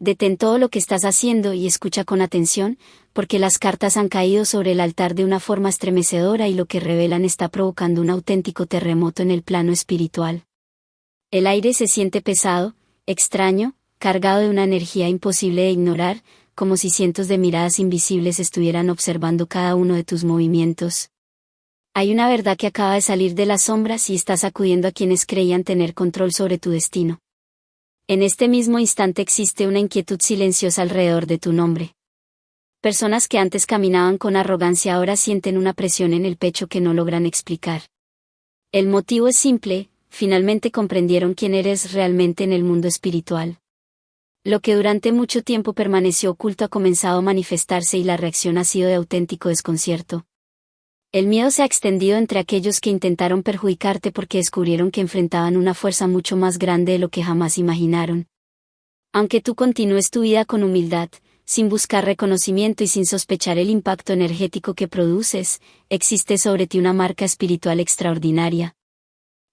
Detén todo lo que estás haciendo y escucha con atención, porque las cartas han caído sobre el altar de una forma estremecedora y lo que revelan está provocando un auténtico terremoto en el plano espiritual. El aire se siente pesado, extraño, cargado de una energía imposible de ignorar, como si cientos de miradas invisibles estuvieran observando cada uno de tus movimientos. Hay una verdad que acaba de salir de las sombras y está sacudiendo a quienes creían tener control sobre tu destino. En este mismo instante existe una inquietud silenciosa alrededor de tu nombre. Personas que antes caminaban con arrogancia ahora sienten una presión en el pecho que no logran explicar. El motivo es simple: finalmente comprendieron quién eres realmente en el mundo espiritual. Lo que durante mucho tiempo permaneció oculto ha comenzado a manifestarse y la reacción ha sido de auténtico desconcierto. El miedo se ha extendido entre aquellos que intentaron perjudicarte porque descubrieron que enfrentaban una fuerza mucho más grande de lo que jamás imaginaron. Aunque tú continúes tu vida con humildad, sin buscar reconocimiento y sin sospechar el impacto energético que produces, existe sobre ti una marca espiritual extraordinaria.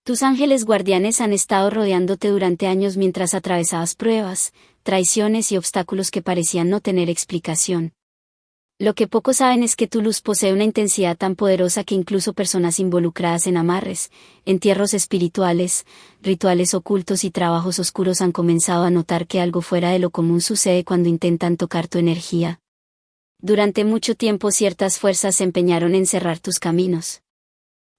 Tus ángeles guardianes han estado rodeándote durante años mientras atravesabas pruebas, traiciones y obstáculos que parecían no tener explicación. Lo que pocos saben es que tu luz posee una intensidad tan poderosa que incluso personas involucradas en amarres, entierros espirituales, rituales ocultos y trabajos oscuros han comenzado a notar que algo fuera de lo común sucede cuando intentan tocar tu energía. Durante mucho tiempo ciertas fuerzas se empeñaron en cerrar tus caminos.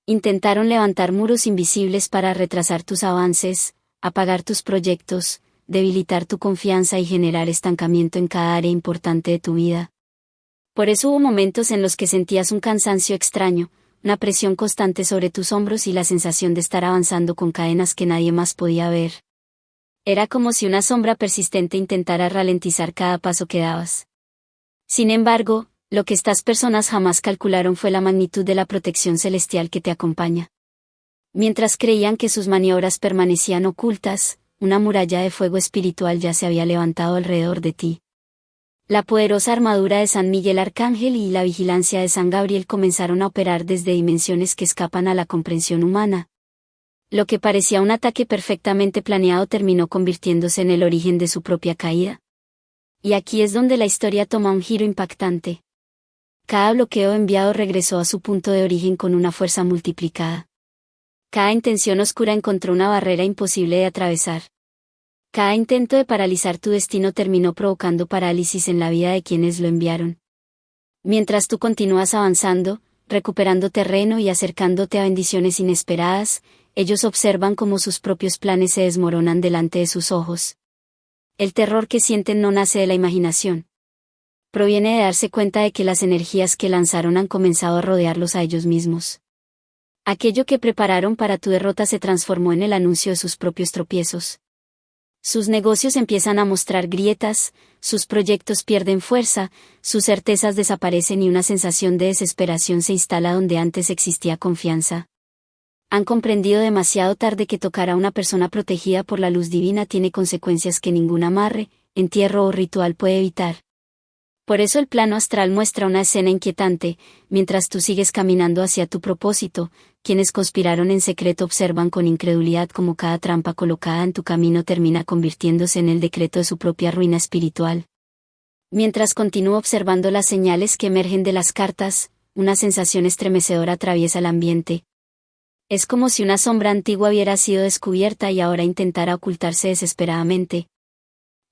Intentaron levantar muros invisibles para retrasar tus avances, apagar tus proyectos, debilitar tu confianza y generar estancamiento en cada área importante de tu vida. Por eso hubo momentos en los que sentías un cansancio extraño, una presión constante sobre tus hombros y la sensación de estar avanzando con cadenas que nadie más podía ver. Era como si una sombra persistente intentara ralentizar cada paso que dabas. Sin embargo, lo que estas personas jamás calcularon fue la magnitud de la protección celestial que te acompaña. Mientras creían que sus maniobras permanecían ocultas, una muralla de fuego espiritual ya se había levantado alrededor de ti. La poderosa armadura de San Miguel Arcángel y la vigilancia de San Gabriel comenzaron a operar desde dimensiones que escapan a la comprensión humana. Lo que parecía un ataque perfectamente planeado terminó convirtiéndose en el origen de su propia caída. Y aquí es donde la historia toma un giro impactante. Cada bloqueo enviado regresó a su punto de origen con una fuerza multiplicada. Cada intención oscura encontró una barrera imposible de atravesar. Cada intento de paralizar tu destino terminó provocando parálisis en la vida de quienes lo enviaron. Mientras tú continúas avanzando, recuperando terreno y acercándote a bendiciones inesperadas, ellos observan cómo sus propios planes se desmoronan delante de sus ojos. El terror que sienten no nace de la imaginación. Proviene de darse cuenta de que las energías que lanzaron han comenzado a rodearlos a ellos mismos. Aquello que prepararon para tu derrota se transformó en el anuncio de sus propios tropiezos. Sus negocios empiezan a mostrar grietas, sus proyectos pierden fuerza, sus certezas desaparecen y una sensación de desesperación se instala donde antes existía confianza. Han comprendido demasiado tarde que tocar a una persona protegida por la luz divina tiene consecuencias que ningún amarre, entierro o ritual puede evitar. Por eso el plano astral muestra una escena inquietante: mientras tú sigues caminando hacia tu propósito, quienes conspiraron en secreto observan con incredulidad cómo cada trampa colocada en tu camino termina convirtiéndose en el decreto de su propia ruina espiritual. Mientras continúo observando las señales que emergen de las cartas, una sensación estremecedora atraviesa el ambiente. Es como si una sombra antigua hubiera sido descubierta y ahora intentara ocultarse desesperadamente.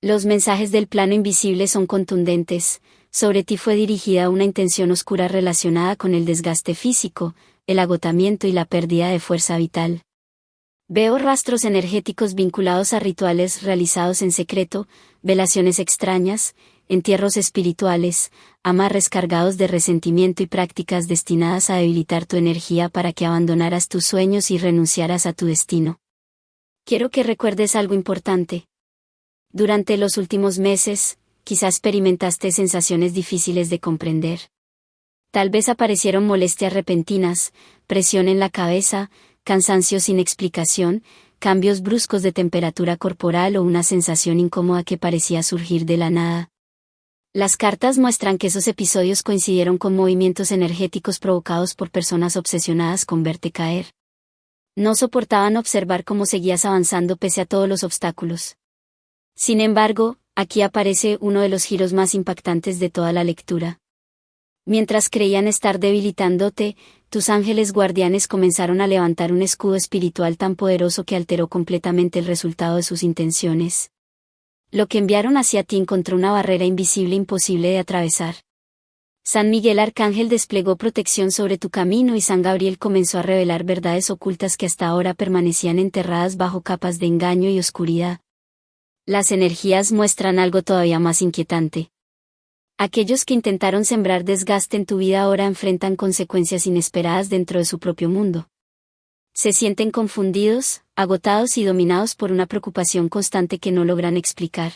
Los mensajes del plano invisible son contundentes: sobre ti fue dirigida una intención oscura relacionada con el desgaste físico, el agotamiento y la pérdida de fuerza vital. Veo rastros energéticos vinculados a rituales realizados en secreto, velaciones extrañas, entierros espirituales, amarres cargados de resentimiento y prácticas destinadas a debilitar tu energía para que abandonaras tus sueños y renunciaras a tu destino. Quiero que recuerdes algo importante. Durante los últimos meses, quizás experimentaste sensaciones difíciles de comprender. Tal vez aparecieron molestias repentinas, presión en la cabeza, cansancio sin explicación, cambios bruscos de temperatura corporal o una sensación incómoda que parecía surgir de la nada. Las cartas muestran que esos episodios coincidieron con movimientos energéticos provocados por personas obsesionadas con verte caer. No soportaban observar cómo seguías avanzando pese a todos los obstáculos. Sin embargo, Aquí aparece uno de los giros más impactantes de toda la lectura. Mientras creían estar debilitándote, tus ángeles guardianes comenzaron a levantar un escudo espiritual tan poderoso que alteró completamente el resultado de sus intenciones. Lo que enviaron hacia ti encontró una barrera invisible imposible de atravesar. San Miguel Arcángel desplegó protección sobre tu camino y San Gabriel comenzó a revelar verdades ocultas que hasta ahora permanecían enterradas bajo capas de engaño y oscuridad. Las energías muestran algo todavía más inquietante. Aquellos que intentaron sembrar desgaste en tu vida ahora enfrentan consecuencias inesperadas dentro de su propio mundo. Se sienten confundidos, agotados y dominados por una preocupación constante que no logran explicar.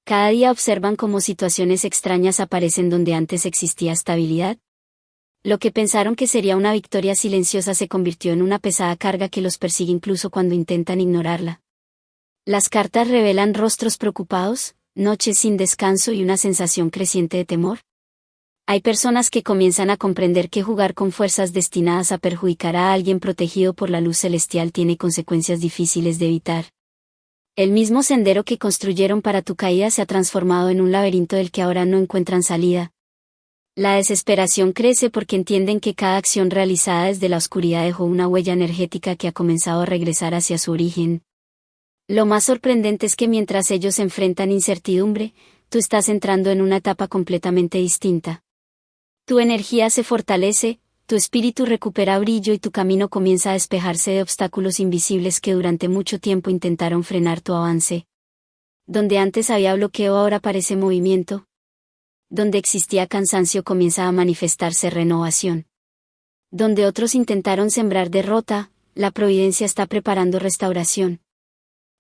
Cada día observan cómo situaciones extrañas aparecen donde antes existía estabilidad. Lo que pensaron que sería una victoria silenciosa se convirtió en una pesada carga que los persigue incluso cuando intentan ignorarla. Las cartas revelan rostros preocupados, noches sin descanso y una sensación creciente de temor. Hay personas que comienzan a comprender que jugar con fuerzas destinadas a perjudicar a alguien protegido por la luz celestial tiene consecuencias difíciles de evitar. El mismo sendero que construyeron para tu caída se ha transformado en un laberinto del que ahora no encuentran salida. La desesperación crece porque entienden que cada acción realizada desde la oscuridad dejó una huella energética que ha comenzado a regresar hacia su origen. Lo más sorprendente es que mientras ellos enfrentan incertidumbre, tú estás entrando en una etapa completamente distinta. Tu energía se fortalece, tu espíritu recupera brillo y tu camino comienza a despejarse de obstáculos invisibles que durante mucho tiempo intentaron frenar tu avance. Donde antes había bloqueo ahora aparece movimiento. Donde existía cansancio comienza a manifestarse renovación. Donde otros intentaron sembrar derrota, la providencia está preparando restauración.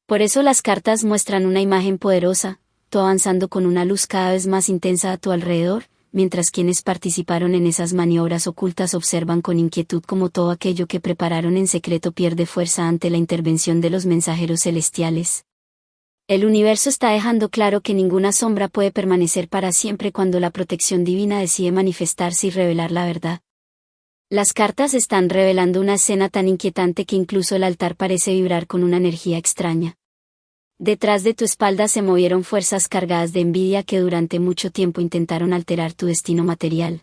Por eso las cartas muestran una imagen poderosa, tú avanzando con una luz cada vez más intensa a tu alrededor, mientras quienes participaron en esas maniobras ocultas observan con inquietud cómo todo aquello que prepararon en secreto pierde fuerza ante la intervención de los mensajeros celestiales. El universo está dejando claro que ninguna sombra puede permanecer para siempre cuando la protección divina decide manifestarse y revelar la verdad. Las cartas están revelando una escena tan inquietante que incluso el altar parece vibrar con una energía extraña. Detrás de tu espalda se movieron fuerzas cargadas de envidia que durante mucho tiempo intentaron alterar tu destino material.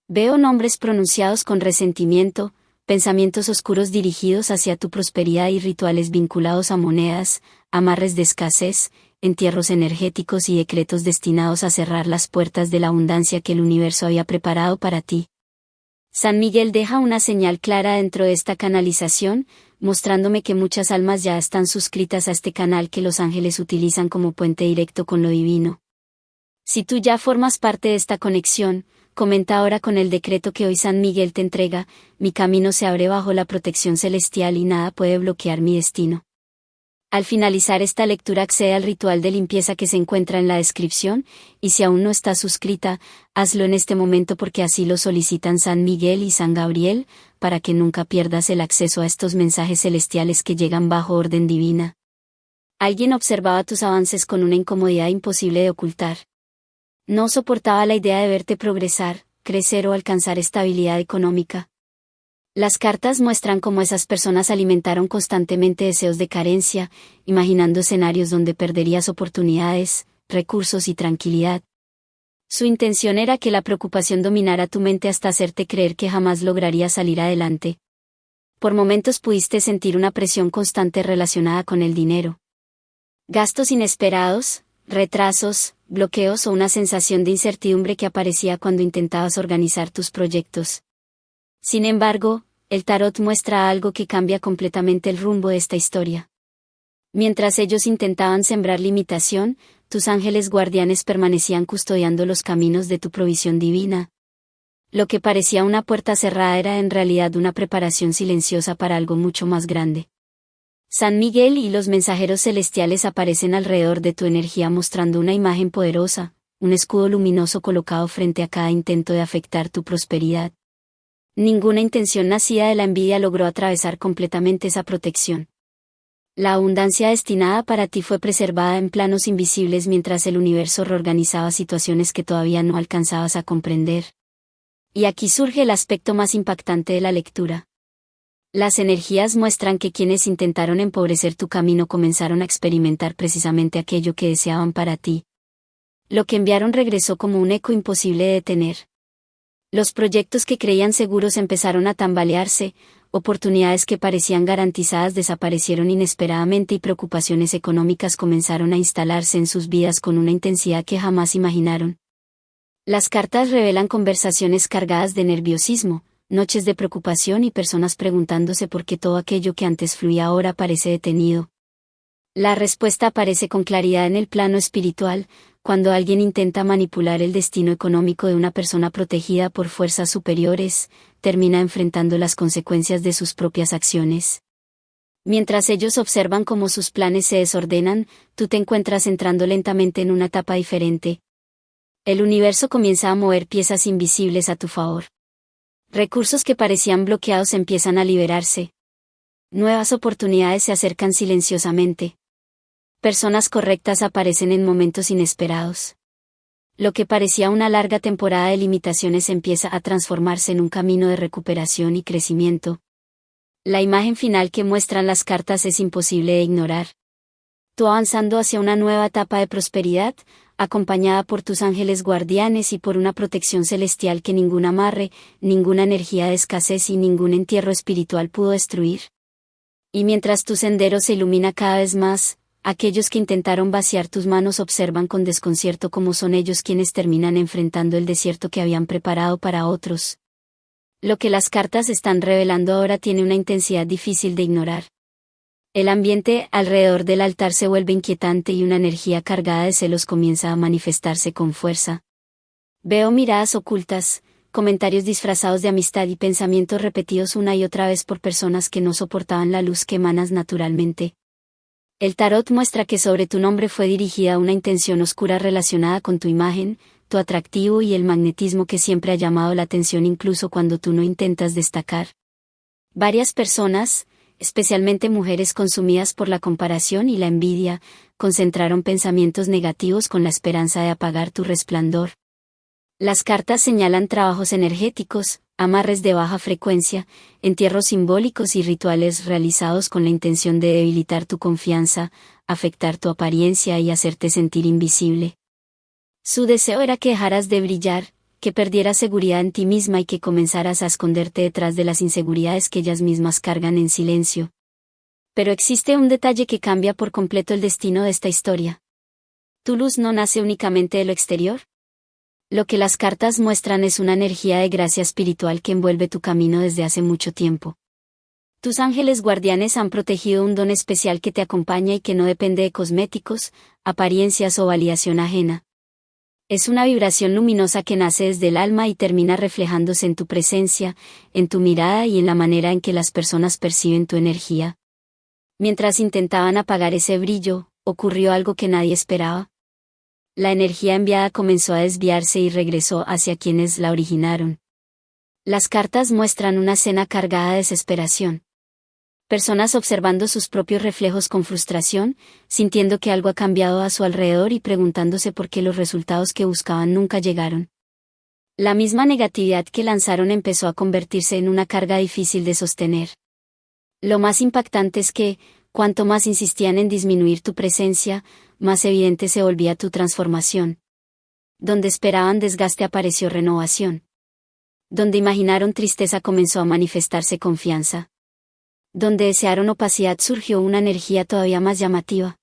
Veo nombres pronunciados con resentimiento, pensamientos oscuros dirigidos hacia tu prosperidad y rituales vinculados a monedas, amarres de escasez, entierros energéticos y decretos destinados a cerrar las puertas de la abundancia que el universo había preparado para ti. San Miguel deja una señal clara dentro de esta canalización, mostrándome que muchas almas ya están suscritas a este canal que los ángeles utilizan como puente directo con lo divino. Si tú ya formas parte de esta conexión, comenta ahora con el decreto que hoy San Miguel te entrega: mi camino se abre bajo la protección celestial y nada puede bloquear mi destino. Al finalizar esta lectura accede al ritual de limpieza que se encuentra en la descripción, y si aún no estás suscrita, hazlo en este momento porque así lo solicitan San Miguel y San Gabriel, para que nunca pierdas el acceso a estos mensajes celestiales que llegan bajo orden divina. Alguien observaba tus avances con una incomodidad imposible de ocultar. No soportaba la idea de verte progresar, crecer o alcanzar estabilidad económica. Las cartas muestran cómo esas personas alimentaron constantemente deseos de carencia, imaginando escenarios donde perderías oportunidades, recursos y tranquilidad. Su intención era que la preocupación dominara tu mente hasta hacerte creer que jamás lograrías salir adelante. Por momentos pudiste sentir una presión constante relacionada con el dinero. Gastos inesperados, retrasos, bloqueos o una sensación de incertidumbre que aparecía cuando intentabas organizar tus proyectos. Sin embargo, el tarot muestra algo que cambia completamente el rumbo de esta historia. Mientras ellos intentaban sembrar limitación, tus ángeles guardianes permanecían custodiando los caminos de tu provisión divina. Lo que parecía una puerta cerrada era en realidad una preparación silenciosa para algo mucho más grande. San Miguel y los mensajeros celestiales aparecen alrededor de tu energía mostrando una imagen poderosa, un escudo luminoso colocado frente a cada intento de afectar tu prosperidad. Ninguna intención nacida de la envidia logró atravesar completamente esa protección. La abundancia destinada para ti fue preservada en planos invisibles mientras el universo reorganizaba situaciones que todavía no alcanzabas a comprender. Y aquí surge el aspecto más impactante de la lectura. Las energías muestran que quienes intentaron empobrecer tu camino comenzaron a experimentar precisamente aquello que deseaban para ti. Lo que enviaron regresó como un eco imposible de detener. Los proyectos que creían seguros empezaron a tambalearse, oportunidades que parecían garantizadas desaparecieron inesperadamente y preocupaciones económicas comenzaron a instalarse en sus vidas con una intensidad que jamás imaginaron. Las cartas revelan conversaciones cargadas de nerviosismo, noches de preocupación y personas preguntándose por qué todo aquello que antes fluía ahora parece detenido. La respuesta aparece con claridad en el plano espiritual, cuando alguien intenta manipular el destino económico de una persona protegida por fuerzas superiores, termina enfrentando las consecuencias de sus propias acciones. Mientras ellos observan cómo sus planes se desordenan, tú te encuentras entrando lentamente en una etapa diferente. El universo comienza a mover piezas invisibles a tu favor. Recursos que parecían bloqueados empiezan a liberarse. Nuevas oportunidades se acercan silenciosamente. Personas correctas aparecen en momentos inesperados. Lo que parecía una larga temporada de limitaciones empieza a transformarse en un camino de recuperación y crecimiento. La imagen final que muestran las cartas es imposible de ignorar. Tú avanzando hacia una nueva etapa de prosperidad, acompañada por tus ángeles guardianes y por una protección celestial que ningún amarre, ninguna energía de escasez y ningún entierro espiritual pudo destruir. Y mientras tu sendero se ilumina cada vez más, aquellos que intentaron vaciar tus manos observan con desconcierto cómo son ellos quienes terminan enfrentando el desierto que habían preparado para otros. Lo que las cartas están revelando ahora tiene una intensidad difícil de ignorar. El ambiente alrededor del altar se vuelve inquietante y una energía cargada de celos comienza a manifestarse con fuerza. Veo miradas ocultas, comentarios disfrazados de amistad y pensamientos repetidos una y otra vez por personas que no soportaban la luz que emanas naturalmente. El tarot muestra que sobre tu nombre fue dirigida una intención oscura relacionada con tu imagen, tu atractivo y el magnetismo que siempre ha llamado la atención incluso cuando tú no intentas destacar. Varias personas, especialmente mujeres consumidas por la comparación y la envidia, concentraron pensamientos negativos con la esperanza de apagar tu resplandor. Las cartas señalan trabajos energéticos, amarres de baja frecuencia, entierros simbólicos y rituales realizados con la intención de debilitar tu confianza, afectar tu apariencia y hacerte sentir invisible. Su deseo era que dejaras de brillar, que perdieras seguridad en ti misma y que comenzaras a esconderte detrás de las inseguridades que ellas mismas cargan en silencio. Pero existe un detalle que cambia por completo el destino de esta historia. Tu luz no nace únicamente de lo exterior. Lo que las cartas muestran es una energía de gracia espiritual que envuelve tu camino desde hace mucho tiempo. Tus ángeles guardianes han protegido un don especial que te acompaña y que no depende de cosméticos, apariencias o validación ajena. Es una vibración luminosa que nace desde el alma y termina reflejándose en tu presencia, en tu mirada y en la manera en que las personas perciben tu energía. Mientras intentaban apagar ese brillo, ocurrió algo que nadie esperaba. La energía enviada comenzó a desviarse y regresó hacia quienes la originaron. Las cartas muestran una escena cargada de desesperación. Personas observando sus propios reflejos con frustración, sintiendo que algo ha cambiado a su alrededor y preguntándose por qué los resultados que buscaban nunca llegaron. La misma negatividad que lanzaron empezó a convertirse en una carga difícil de sostener. Lo más impactante es que, cuanto más insistían en disminuir tu presencia, más evidente se volvía tu transformación. Donde esperaban desgaste apareció renovación. Donde imaginaron tristeza comenzó a manifestarse confianza. Donde desearon opacidad surgió una energía todavía más llamativa.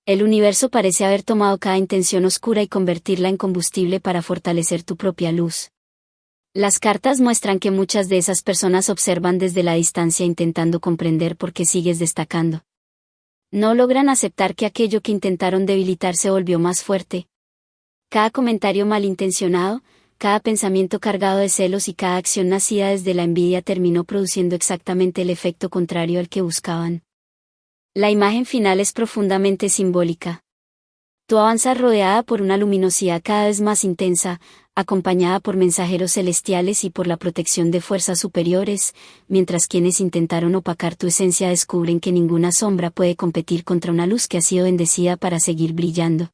El universo parece haber tomado cada intención oscura y convertirla en combustible para fortalecer tu propia luz. Las cartas muestran que muchas de esas personas observan desde la distancia intentando comprender por qué sigues destacando. No logran aceptar que aquello que intentaron debilitar se volvió más fuerte. Cada comentario malintencionado, cada pensamiento cargado de celos y cada acción nacida desde la envidia terminó produciendo exactamente el efecto contrario al que buscaban. La imagen final es profundamente simbólica. Tú avanzas rodeada por una luminosidad cada vez más intensa, acompañada por mensajeros celestiales y por la protección de fuerzas superiores, mientras quienes intentaron opacar tu esencia descubren que ninguna sombra puede competir contra una luz que ha sido bendecida para seguir brillando.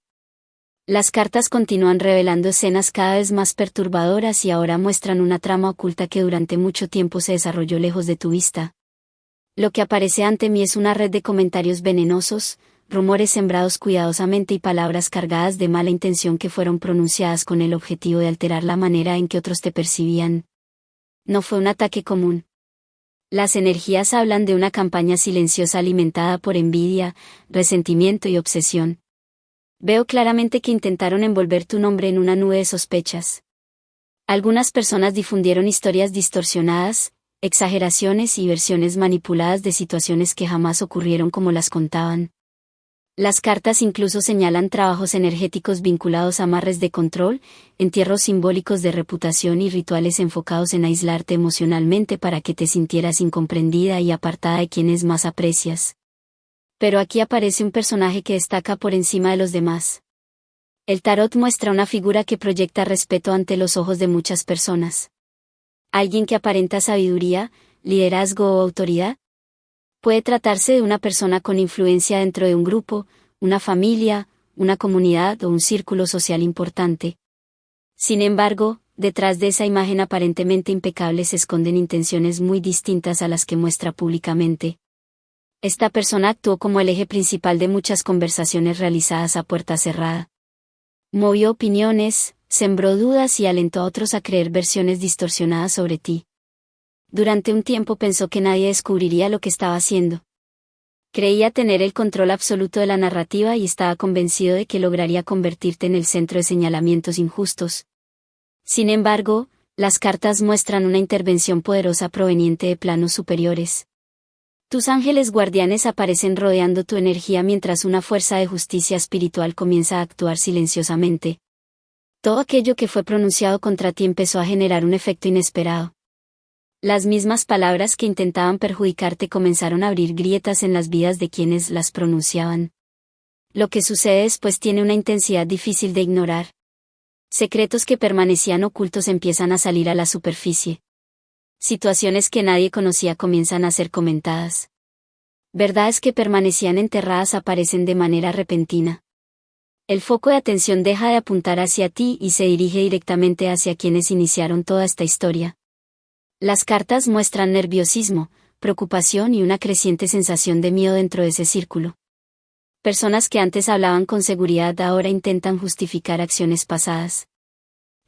Las cartas continúan revelando escenas cada vez más perturbadoras y ahora muestran una trama oculta que durante mucho tiempo se desarrolló lejos de tu vista. Lo que aparece ante mí es una red de comentarios venenosos, rumores sembrados cuidadosamente y palabras cargadas de mala intención que fueron pronunciadas con el objetivo de alterar la manera en que otros te percibían. No fue un ataque común. Las energías hablan de una campaña silenciosa alimentada por envidia, resentimiento y obsesión. Veo claramente que intentaron envolver tu nombre en una nube de sospechas. Algunas personas difundieron historias distorsionadas, exageraciones y versiones manipuladas de situaciones que jamás ocurrieron como las contaban. Las cartas incluso señalan trabajos energéticos vinculados a amarres de control, entierros simbólicos de reputación y rituales enfocados en aislarte emocionalmente para que te sintieras incomprendida y apartada de quienes más aprecias. Pero aquí aparece un personaje que destaca por encima de los demás. El tarot muestra una figura que proyecta respeto ante los ojos de muchas personas. Alguien que aparenta sabiduría, liderazgo o autoridad. Puede tratarse de una persona con influencia dentro de un grupo, una familia, una comunidad o un círculo social importante. Sin embargo, detrás de esa imagen aparentemente impecable se esconden intenciones muy distintas a las que muestra públicamente. Esta persona actuó como el eje principal de muchas conversaciones realizadas a puerta cerrada. Movió opiniones, sembró dudas y alentó a otros a creer versiones distorsionadas sobre ti. Durante un tiempo pensó que nadie descubriría lo que estaba haciendo. Creía tener el control absoluto de la narrativa y estaba convencido de que lograría convertirte en el centro de señalamientos injustos. Sin embargo, las cartas muestran una intervención poderosa proveniente de planos superiores. Tus ángeles guardianes aparecen rodeando tu energía mientras una fuerza de justicia espiritual comienza a actuar silenciosamente. Todo aquello que fue pronunciado contra ti empezó a generar un efecto inesperado. Las mismas palabras que intentaban perjudicarte comenzaron a abrir grietas en las vidas de quienes las pronunciaban. Lo que sucede después tiene una intensidad difícil de ignorar. Secretos que permanecían ocultos empiezan a salir a la superficie. Situaciones que nadie conocía comienzan a ser comentadas. Verdades que permanecían enterradas aparecen de manera repentina. El foco de atención deja de apuntar hacia ti y se dirige directamente hacia quienes iniciaron toda esta historia. Las cartas muestran nerviosismo, preocupación y una creciente sensación de miedo dentro de ese círculo. Personas que antes hablaban con seguridad ahora intentan justificar acciones pasadas.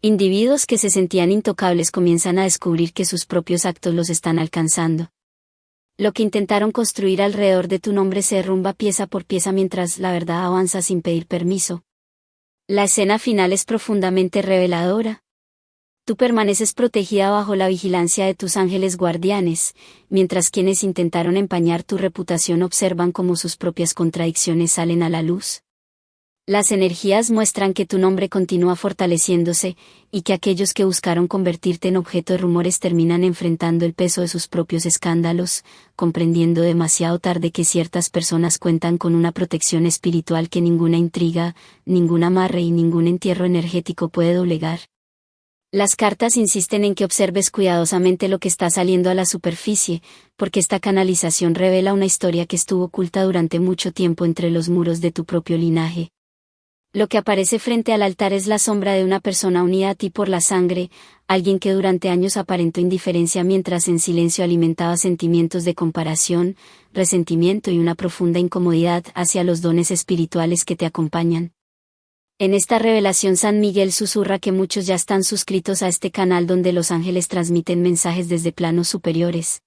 Individuos que se sentían intocables comienzan a descubrir que sus propios actos los están alcanzando. Lo que intentaron construir alrededor de tu nombre se derrumba pieza por pieza mientras la verdad avanza sin pedir permiso. La escena final es profundamente reveladora. Tú permaneces protegida bajo la vigilancia de tus ángeles guardianes, mientras quienes intentaron empañar tu reputación observan cómo sus propias contradicciones salen a la luz. Las energías muestran que tu nombre continúa fortaleciéndose, y que aquellos que buscaron convertirte en objeto de rumores terminan enfrentando el peso de sus propios escándalos, comprendiendo demasiado tarde que ciertas personas cuentan con una protección espiritual que ninguna intriga, ningún amarre y ningún entierro energético puede doblegar. Las cartas insisten en que observes cuidadosamente lo que está saliendo a la superficie, porque esta canalización revela una historia que estuvo oculta durante mucho tiempo entre los muros de tu propio linaje. Lo que aparece frente al altar es la sombra de una persona unida a ti por la sangre, alguien que durante años aparentó indiferencia mientras en silencio alimentaba sentimientos de comparación, resentimiento y una profunda incomodidad hacia los dones espirituales que te acompañan. En esta revelación San Miguel susurra que muchos ya están suscritos a este canal donde los ángeles transmiten mensajes desde planos superiores.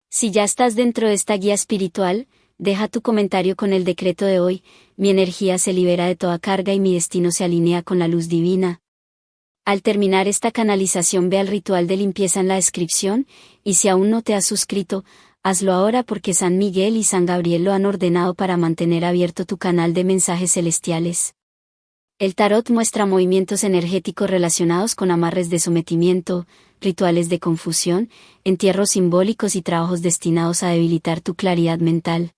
Si ya estás dentro de esta guía espiritual, deja tu comentario con el decreto de hoy: mi energía se libera de toda carga y mi destino se alinea con la luz divina. Al terminar esta canalización ve al ritual de limpieza en la descripción, y si aún no te has suscrito, hazlo ahora porque San Miguel y San Gabriel lo han ordenado para mantener abierto tu canal de mensajes celestiales. El tarot muestra movimientos energéticos relacionados con amarres de sometimiento, rituales de confusión, entierros simbólicos y trabajos destinados a debilitar tu claridad mental.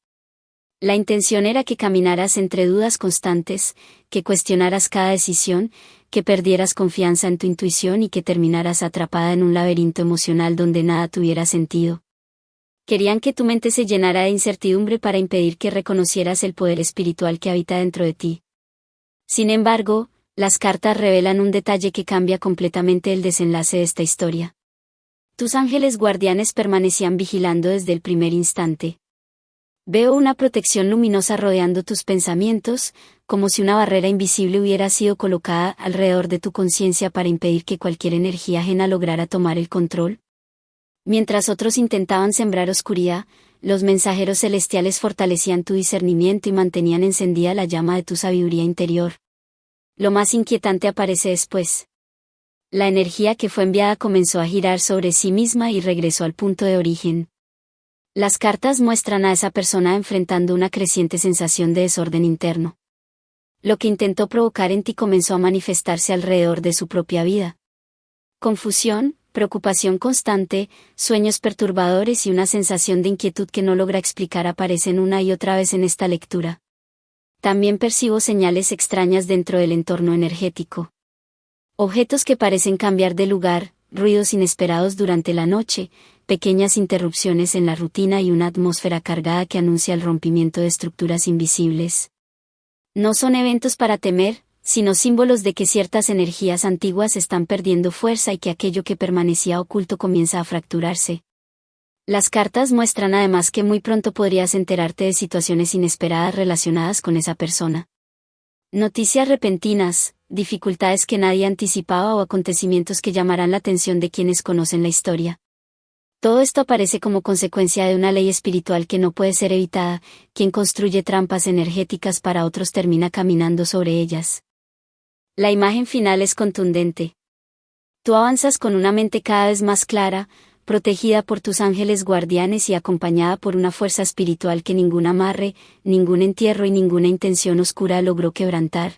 La intención era que caminaras entre dudas constantes, que cuestionaras cada decisión, que perdieras confianza en tu intuición y que terminaras atrapada en un laberinto emocional donde nada tuviera sentido. Querían que tu mente se llenara de incertidumbre para impedir que reconocieras el poder espiritual que habita dentro de ti. Sin embargo, las cartas revelan un detalle que cambia completamente el desenlace de esta historia. Tus ángeles guardianes permanecían vigilando desde el primer instante. Veo una protección luminosa rodeando tus pensamientos, como si una barrera invisible hubiera sido colocada alrededor de tu conciencia para impedir que cualquier energía ajena lograra tomar el control. Mientras otros intentaban sembrar oscuridad, los mensajeros celestiales fortalecían tu discernimiento y mantenían encendida la llama de tu sabiduría interior. Lo más inquietante aparece después. La energía que fue enviada comenzó a girar sobre sí misma y regresó al punto de origen. Las cartas muestran a esa persona enfrentando una creciente sensación de desorden interno. Lo que intentó provocar en ti comenzó a manifestarse alrededor de su propia vida. Confusión, preocupación constante, sueños perturbadores y una sensación de inquietud que no logra explicar aparecen una y otra vez en esta lectura. También percibo señales extrañas dentro del entorno energético. Objetos que parecen cambiar de lugar, ruidos inesperados durante la noche, pequeñas interrupciones en la rutina y una atmósfera cargada que anuncia el rompimiento de estructuras invisibles. No son eventos para temer, sino símbolos de que ciertas energías antiguas están perdiendo fuerza y que aquello que permanecía oculto comienza a fracturarse. Las cartas muestran además que muy pronto podrías enterarte de situaciones inesperadas relacionadas con esa persona. Noticias repentinas, dificultades que nadie anticipaba o acontecimientos que llamarán la atención de quienes conocen la historia. Todo esto aparece como consecuencia de una ley espiritual que no puede ser evitada. Quien construye trampas energéticas para otros termina caminando sobre ellas. La imagen final es contundente. Tú avanzas con una mente cada vez más clara, protegida por tus ángeles guardianes y acompañada por una fuerza espiritual que ningún amarre, ningún entierro y ninguna intención oscura logró quebrantar.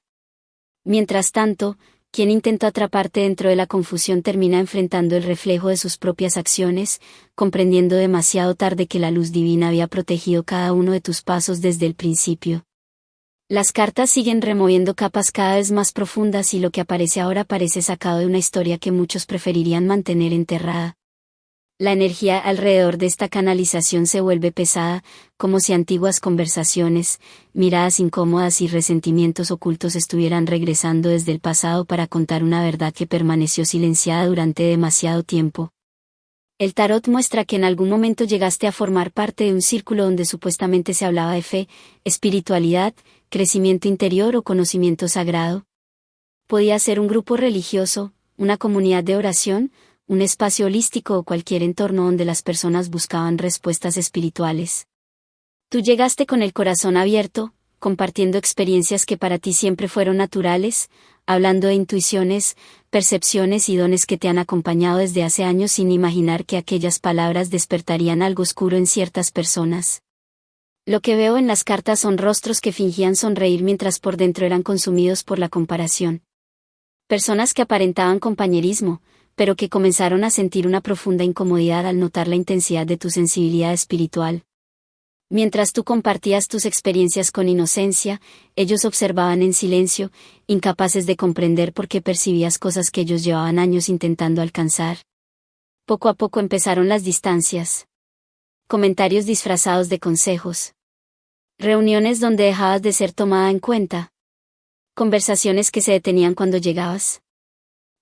Mientras tanto, quien intentó atraparte dentro de la confusión termina enfrentando el reflejo de sus propias acciones, comprendiendo demasiado tarde que la luz divina había protegido cada uno de tus pasos desde el principio. Las cartas siguen removiendo capas cada vez más profundas y lo que aparece ahora parece sacado de una historia que muchos preferirían mantener enterrada. La energía alrededor de esta canalización se vuelve pesada, como si antiguas conversaciones, miradas incómodas y resentimientos ocultos estuvieran regresando desde el pasado para contar una verdad que permaneció silenciada durante demasiado tiempo. El tarot muestra que en algún momento llegaste a formar parte de un círculo donde supuestamente se hablaba de fe, espiritualidad, crecimiento interior o conocimiento sagrado. Podía ser un grupo religioso, una comunidad de oración, un espacio holístico o cualquier entorno donde las personas buscaban respuestas espirituales. Tú llegaste con el corazón abierto, compartiendo experiencias que para ti siempre fueron naturales, hablando de intuiciones, percepciones y dones que te han acompañado desde hace años sin imaginar que aquellas palabras despertarían algo oscuro en ciertas personas. Lo que veo en las cartas son rostros que fingían sonreír mientras por dentro eran consumidos por la comparación. Personas que aparentaban compañerismo, pero que comenzaron a sentir una profunda incomodidad al notar la intensidad de tu sensibilidad espiritual. Mientras tú compartías tus experiencias con inocencia, ellos observaban en silencio, incapaces de comprender por qué percibías cosas que ellos llevaban años intentando alcanzar. Poco a poco empezaron las distancias. Comentarios disfrazados de consejos. Reuniones donde dejabas de ser tomada en cuenta. Conversaciones que se detenían cuando llegabas.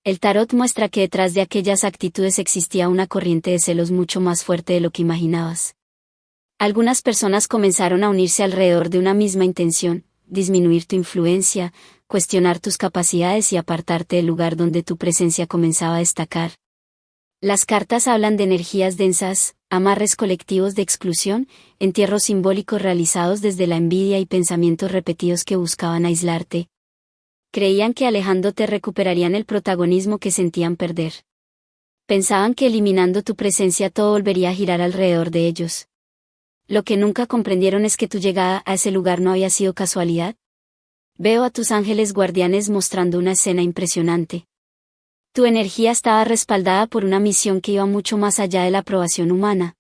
El tarot muestra que detrás de aquellas actitudes existía una corriente de celos mucho más fuerte de lo que imaginabas. Algunas personas comenzaron a unirse alrededor de una misma intención, disminuir tu influencia, cuestionar tus capacidades y apartarte del lugar donde tu presencia comenzaba a destacar. Las cartas hablan de energías densas, amarres colectivos de exclusión, entierros simbólicos realizados desde la envidia y pensamientos repetidos que buscaban aislarte. Creían que alejándote recuperarían el protagonismo que sentían perder. Pensaban que eliminando tu presencia todo volvería a girar alrededor de ellos. Lo que nunca comprendieron es que tu llegada a ese lugar no había sido casualidad. Veo a tus ángeles guardianes mostrando una escena impresionante. Tu energía estaba respaldada por una misión que iba mucho más allá de la aprobación humana.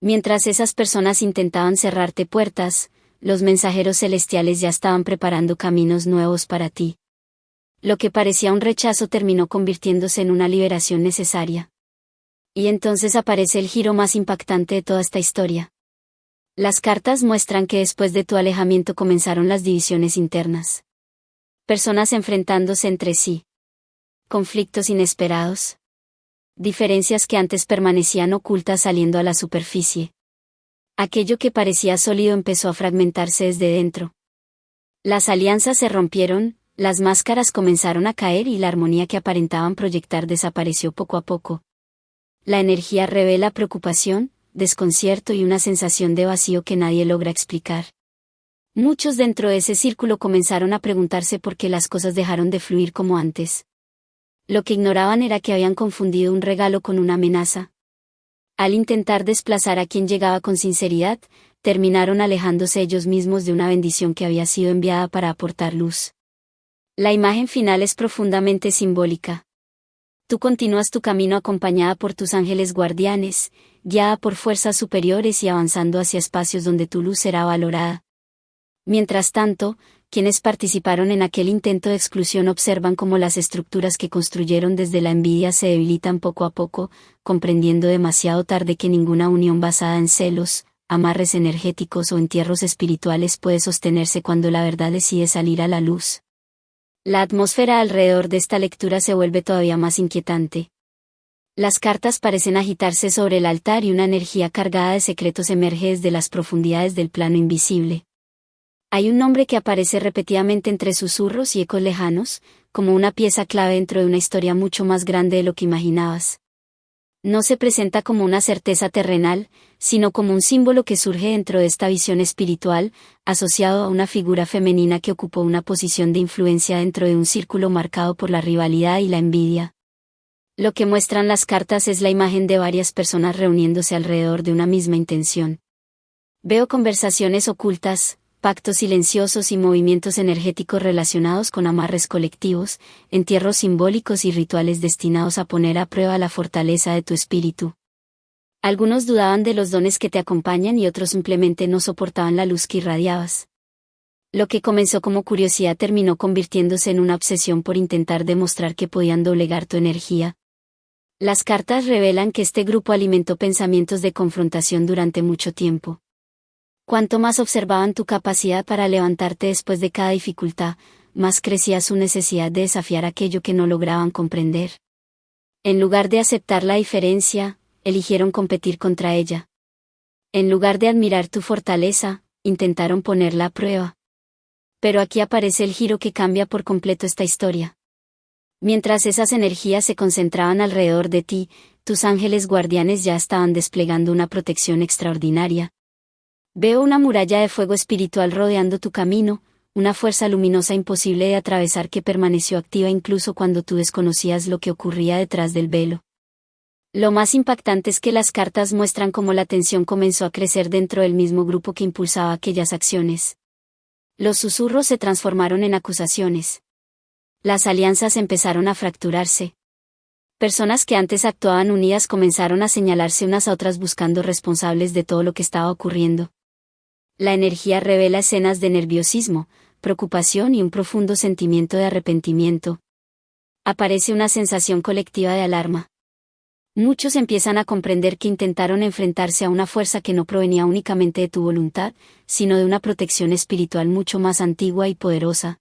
Mientras esas personas intentaban cerrarte puertas, los mensajeros celestiales ya estaban preparando caminos nuevos para ti. Lo que parecía un rechazo terminó convirtiéndose en una liberación necesaria. Y entonces aparece el giro más impactante de toda esta historia. Las cartas muestran que después de tu alejamiento comenzaron las divisiones internas. Personas enfrentándose entre sí. Conflictos inesperados. Diferencias que antes permanecían ocultas saliendo a la superficie. Aquello que parecía sólido empezó a fragmentarse desde dentro. Las alianzas se rompieron, las máscaras comenzaron a caer y la armonía que aparentaban proyectar desapareció poco a poco. La energía revela preocupación, desconcierto y una sensación de vacío que nadie logra explicar. Muchos dentro de ese círculo comenzaron a preguntarse por qué las cosas dejaron de fluir como antes. Lo que ignoraban era que habían confundido un regalo con una amenaza. Al intentar desplazar a quien llegaba con sinceridad, terminaron alejándose ellos mismos de una bendición que había sido enviada para aportar luz. La imagen final es profundamente simbólica. Tú continúas tu camino acompañada por tus ángeles guardianes, guiada por fuerzas superiores y avanzando hacia espacios donde tu luz será valorada. Mientras tanto, quienes participaron en aquel intento de exclusión observan cómo las estructuras que construyeron desde la envidia se debilitan poco a poco, comprendiendo demasiado tarde que ninguna unión basada en celos, amarres energéticos o entierros espirituales puede sostenerse cuando la verdad decide salir a la luz. La atmósfera alrededor de esta lectura se vuelve todavía más inquietante. Las cartas parecen agitarse sobre el altar y una energía cargada de secretos emerge desde las profundidades del plano invisible. Hay un nombre que aparece repetidamente entre susurros y ecos lejanos, como una pieza clave dentro de una historia mucho más grande de lo que imaginabas. No se presenta como una certeza terrenal, sino como un símbolo que surge dentro de esta visión espiritual, asociado a una figura femenina que ocupó una posición de influencia dentro de un círculo marcado por la rivalidad y la envidia. Lo que muestran las cartas es la imagen de varias personas reuniéndose alrededor de una misma intención. Veo conversaciones ocultas, pactos silenciosos y movimientos energéticos relacionados con amarres colectivos, entierros simbólicos y rituales destinados a poner a prueba la fortaleza de tu espíritu. Algunos dudaban de los dones que te acompañan y otros simplemente no soportaban la luz que irradiabas. Lo que comenzó como curiosidad terminó convirtiéndose en una obsesión por intentar demostrar que podían doblegar tu energía. Las cartas revelan que este grupo alimentó pensamientos de confrontación durante mucho tiempo. Cuanto más observaban tu capacidad para levantarte después de cada dificultad, más crecía su necesidad de desafiar aquello que no lograban comprender. En lugar de aceptar la diferencia, eligieron competir contra ella. En lugar de admirar tu fortaleza, intentaron ponerla a prueba. Pero aquí aparece el giro que cambia por completo esta historia. Mientras esas energías se concentraban alrededor de ti, tus ángeles guardianes ya estaban desplegando una protección extraordinaria. Veo una muralla de fuego espiritual rodeando tu camino, una fuerza luminosa imposible de atravesar que permaneció activa incluso cuando tú desconocías lo que ocurría detrás del velo. Lo más impactante es que las cartas muestran cómo la tensión comenzó a crecer dentro del mismo grupo que impulsaba aquellas acciones. Los susurros se transformaron en acusaciones. Las alianzas empezaron a fracturarse. Personas que antes actuaban unidas comenzaron a señalarse unas a otras buscando responsables de todo lo que estaba ocurriendo. La energía revela escenas de nerviosismo, preocupación y un profundo sentimiento de arrepentimiento. Aparece una sensación colectiva de alarma. Muchos empiezan a comprender que intentaron enfrentarse a una fuerza que no provenía únicamente de tu voluntad, sino de una protección espiritual mucho más antigua y poderosa.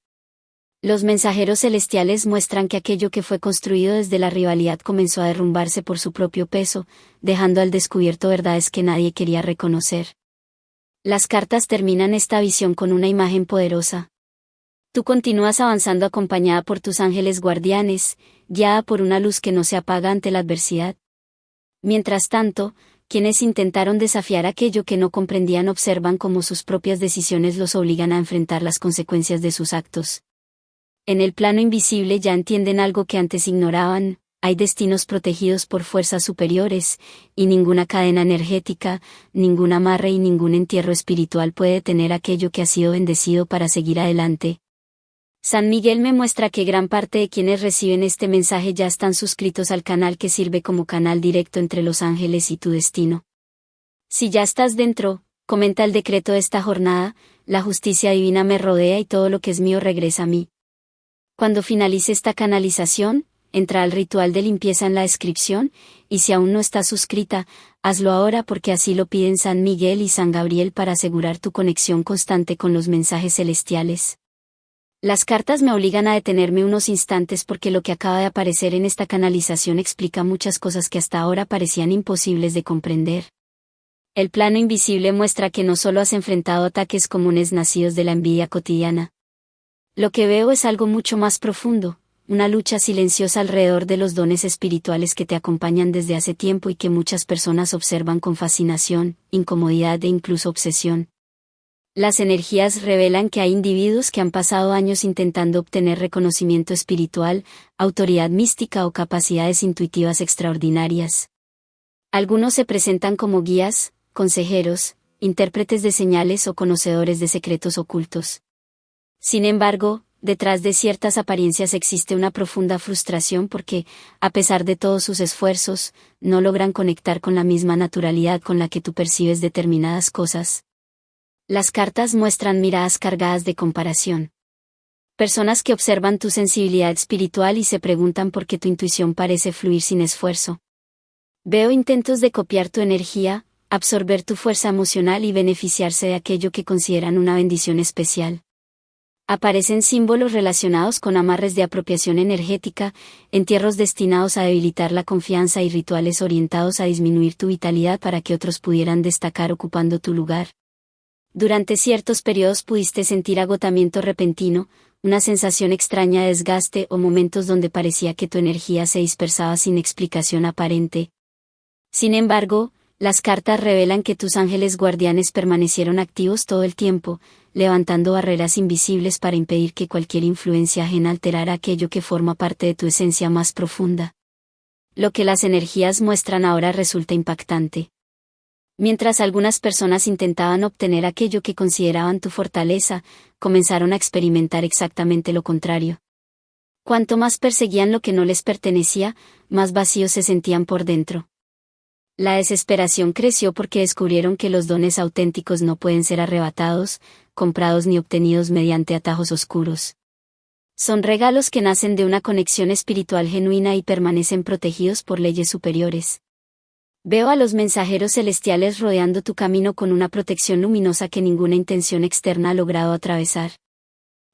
Los mensajeros celestiales muestran que aquello que fue construido desde la rivalidad comenzó a derrumbarse por su propio peso, dejando al descubierto verdades que nadie quería reconocer. Las cartas terminan esta visión con una imagen poderosa. Tú continúas avanzando acompañada por tus ángeles guardianes, guiada por una luz que no se apaga ante la adversidad. Mientras tanto, quienes intentaron desafiar aquello que no comprendían observan cómo sus propias decisiones los obligan a enfrentar las consecuencias de sus actos. En el plano invisible ya entienden algo que antes ignoraban. Hay destinos protegidos por fuerzas superiores, y ninguna cadena energética, ningún amarre y ningún entierro espiritual puede detener aquello que ha sido bendecido para seguir adelante. San Miguel me muestra que gran parte de quienes reciben este mensaje ya están suscritos al canal que sirve como canal directo entre los ángeles y tu destino. Si ya estás dentro, comenta el decreto de esta jornada: la justicia divina me rodea y todo lo que es mío regresa a mí. Cuando finalice esta canalización, entra al ritual de limpieza en la descripción, y si aún no estás suscrita, hazlo ahora porque así lo piden San Miguel y San Gabriel para asegurar tu conexión constante con los mensajes celestiales. Las cartas me obligan a detenerme unos instantes porque lo que acaba de aparecer en esta canalización explica muchas cosas que hasta ahora parecían imposibles de comprender. El plano invisible muestra que no solo has enfrentado ataques comunes nacidos de la envidia cotidiana. Lo que veo es algo mucho más profundo, una lucha silenciosa alrededor de los dones espirituales que te acompañan desde hace tiempo y que muchas personas observan con fascinación, incomodidad e incluso obsesión. Las energías revelan que hay individuos que han pasado años intentando obtener reconocimiento espiritual, autoridad mística o capacidades intuitivas extraordinarias. Algunos se presentan como guías, consejeros, intérpretes de señales o conocedores de secretos ocultos. Sin embargo, detrás de ciertas apariencias existe una profunda frustración porque, a pesar de todos sus esfuerzos, no logran conectar con la misma naturalidad con la que tú percibes determinadas cosas. Las cartas muestran miradas cargadas de comparación. Personas que observan tu sensibilidad espiritual y se preguntan por qué tu intuición parece fluir sin esfuerzo. Veo intentos de copiar tu energía, absorber tu fuerza emocional y beneficiarse de aquello que consideran una bendición especial. Aparecen símbolos relacionados con amarres de apropiación energética, entierros destinados a debilitar la confianza y rituales orientados a disminuir tu vitalidad para que otros pudieran destacar ocupando tu lugar. Durante ciertos periodos pudiste sentir agotamiento repentino, una sensación extraña de desgaste o momentos donde parecía que tu energía se dispersaba sin explicación aparente. Sin embargo, las cartas revelan que tus ángeles guardianes permanecieron activos todo el tiempo, levantando barreras invisibles para impedir que cualquier influencia ajena alterara aquello que forma parte de tu esencia más profunda. Lo que las energías muestran ahora resulta impactante. Mientras algunas personas intentaban obtener aquello que consideraban tu fortaleza, comenzaron a experimentar exactamente lo contrario. Cuanto más perseguían lo que no les pertenecía, más vacíos se sentían por dentro. La desesperación creció porque descubrieron que los dones auténticos no pueden ser arrebatados, comprados ni obtenidos mediante atajos oscuros. Son regalos que nacen de una conexión espiritual genuina y permanecen protegidos por leyes superiores. Veo a los mensajeros celestiales rodeando tu camino con una protección luminosa que ninguna intención externa ha logrado atravesar.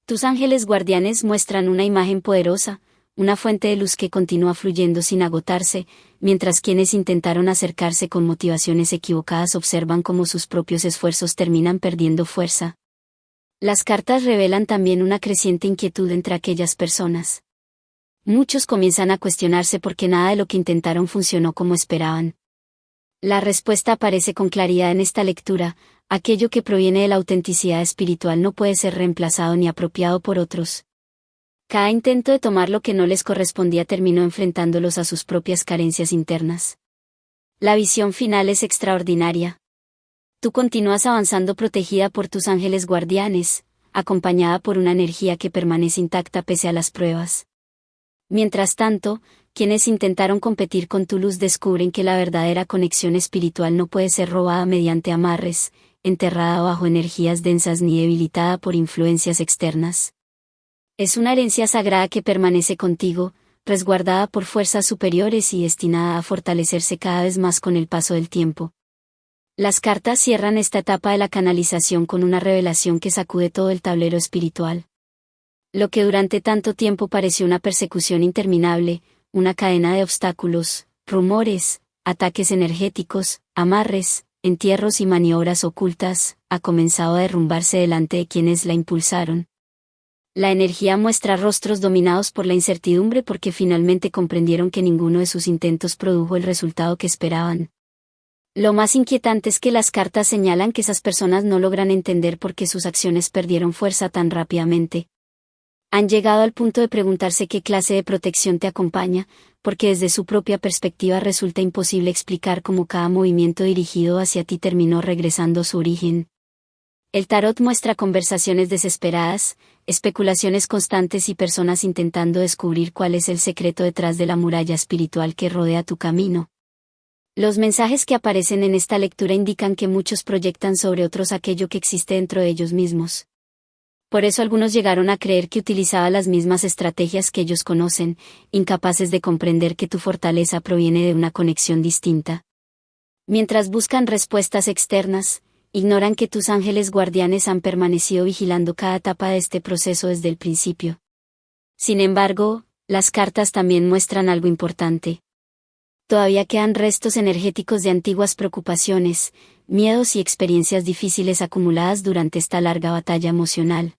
Tus ángeles guardianes muestran una imagen poderosa, una fuente de luz que continúa fluyendo sin agotarse, mientras quienes intentaron acercarse con motivaciones equivocadas observan cómo sus propios esfuerzos terminan perdiendo fuerza. Las cartas revelan también una creciente inquietud entre aquellas personas. Muchos comienzan a cuestionarse por qué nada de lo que intentaron funcionó como esperaban. La respuesta aparece con claridad en esta lectura: aquello que proviene de la autenticidad espiritual no puede ser reemplazado ni apropiado por otros. Cada intento de tomar lo que no les correspondía terminó enfrentándolos a sus propias carencias internas. La visión final es extraordinaria. Tú continúas avanzando protegida por tus ángeles guardianes, acompañada por una energía que permanece intacta pese a las pruebas. Mientras tanto, quienes intentaron competir con tu luz descubren que la verdadera conexión espiritual no puede ser robada mediante amarres, enterrada bajo energías densas ni debilitada por influencias externas. Es una herencia sagrada que permanece contigo, resguardada por fuerzas superiores y destinada a fortalecerse cada vez más con el paso del tiempo. Las cartas cierran esta etapa de la canalización con una revelación que sacude todo el tablero espiritual. Lo que durante tanto tiempo pareció una persecución interminable, una cadena de obstáculos, rumores, ataques energéticos, amarres, entierros y maniobras ocultas, ha comenzado a derrumbarse delante de quienes la impulsaron. La energía muestra rostros dominados por la incertidumbre porque finalmente comprendieron que ninguno de sus intentos produjo el resultado que esperaban. Lo más inquietante es que las cartas señalan que esas personas no logran entender por qué sus acciones perdieron fuerza tan rápidamente. Han llegado al punto de preguntarse qué clase de protección te acompaña, porque desde su propia perspectiva resulta imposible explicar cómo cada movimiento dirigido hacia ti terminó regresando a su origen. El tarot muestra conversaciones desesperadas, especulaciones constantes y personas intentando descubrir cuál es el secreto detrás de la muralla espiritual que rodea tu camino. Los mensajes que aparecen en esta lectura indican que muchos proyectan sobre otros aquello que existe dentro de ellos mismos. Por eso algunos llegaron a creer que utilizaba las mismas estrategias que ellos conocen, incapaces de comprender que tu fortaleza proviene de una conexión distinta. Mientras buscan respuestas externas, ignoran que tus ángeles guardianes han permanecido vigilando cada etapa de este proceso desde el principio. Sin embargo, las cartas también muestran algo importante. Todavía quedan restos energéticos de antiguas preocupaciones, miedos y experiencias difíciles acumuladas durante esta larga batalla emocional.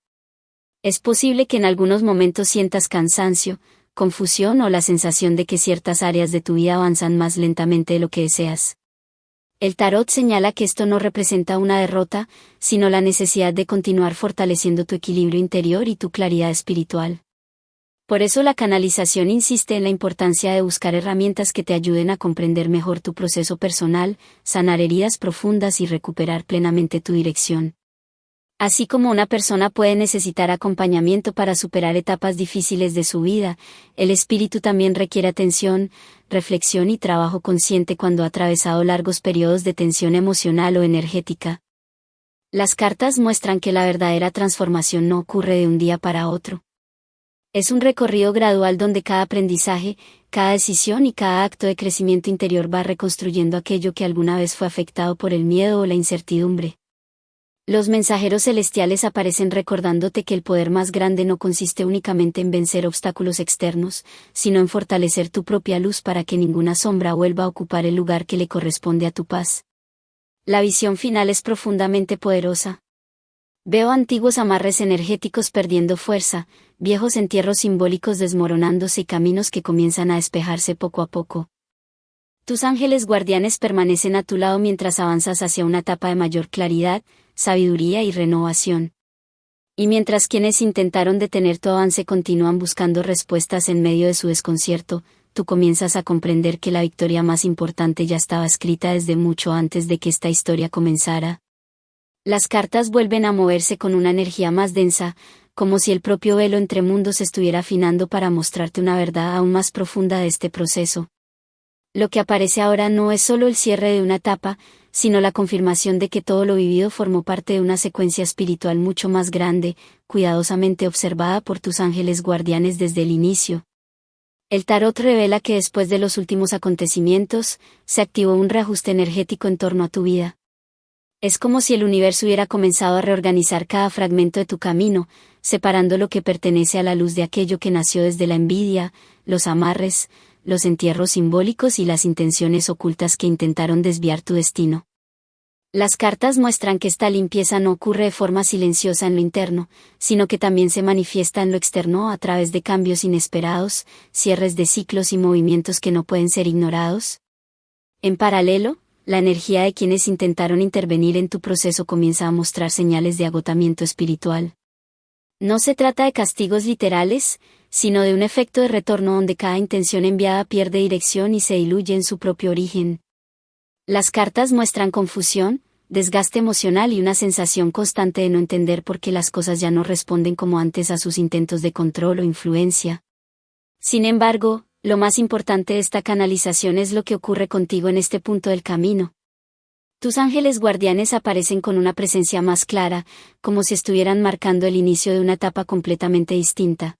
Es posible que en algunos momentos sientas cansancio, confusión o la sensación de que ciertas áreas de tu vida avanzan más lentamente de lo que deseas. El tarot señala que esto no representa una derrota, sino la necesidad de continuar fortaleciendo tu equilibrio interior y tu claridad espiritual. Por eso la canalización insiste en la importancia de buscar herramientas que te ayuden a comprender mejor tu proceso personal, sanar heridas profundas y recuperar plenamente tu dirección. Así como una persona puede necesitar acompañamiento para superar etapas difíciles de su vida, el espíritu también requiere atención, reflexión y trabajo consciente cuando ha atravesado largos periodos de tensión emocional o energética. Las cartas muestran que la verdadera transformación no ocurre de un día para otro. Es un recorrido gradual donde cada aprendizaje, cada decisión y cada acto de crecimiento interior va reconstruyendo aquello que alguna vez fue afectado por el miedo o la incertidumbre. Los mensajeros celestiales aparecen recordándote que el poder más grande no consiste únicamente en vencer obstáculos externos, sino en fortalecer tu propia luz para que ninguna sombra vuelva a ocupar el lugar que le corresponde a tu paz. La visión final es profundamente poderosa. Veo antiguos amarres energéticos perdiendo fuerza, viejos entierros simbólicos desmoronándose y caminos que comienzan a despejarse poco a poco. Tus ángeles guardianes permanecen a tu lado mientras avanzas hacia una etapa de mayor claridad, sabiduría y renovación. Y mientras quienes intentaron detener tu avance continúan buscando respuestas en medio de su desconcierto, tú comienzas a comprender que la victoria más importante ya estaba escrita desde mucho antes de que esta historia comenzara. Las cartas vuelven a moverse con una energía más densa, como si el propio velo entre mundos estuviera afinando para mostrarte una verdad aún más profunda de este proceso. Lo que aparece ahora no es solo el cierre de una etapa, sino la confirmación de que todo lo vivido formó parte de una secuencia espiritual mucho más grande, cuidadosamente observada por tus ángeles guardianes desde el inicio. El tarot revela que después de los últimos acontecimientos, se activó un reajuste energético en torno a tu vida. Es como si el universo hubiera comenzado a reorganizar cada fragmento de tu camino, separando lo que pertenece a la luz de aquello que nació desde la envidia, los amarres, los entierros simbólicos y las intenciones ocultas que intentaron desviar tu destino. Las cartas muestran que esta limpieza no ocurre de forma silenciosa en lo interno, sino que también se manifiesta en lo externo a través de cambios inesperados, cierres de ciclos y movimientos que no pueden ser ignorados. En paralelo, la energía de quienes intentaron intervenir en tu proceso comienza a mostrar señales de agotamiento espiritual. No se trata de castigos literales, sino de un efecto de retorno donde cada intención enviada pierde dirección y se diluye en su propio origen. Las cartas muestran confusión, desgaste emocional y una sensación constante de no entender por qué las cosas ya no responden como antes a sus intentos de control o influencia. Sin embargo, lo más importante de esta canalización es lo que ocurre contigo en este punto del camino. Tus ángeles guardianes aparecen con una presencia más clara, como si estuvieran marcando el inicio de una etapa completamente distinta.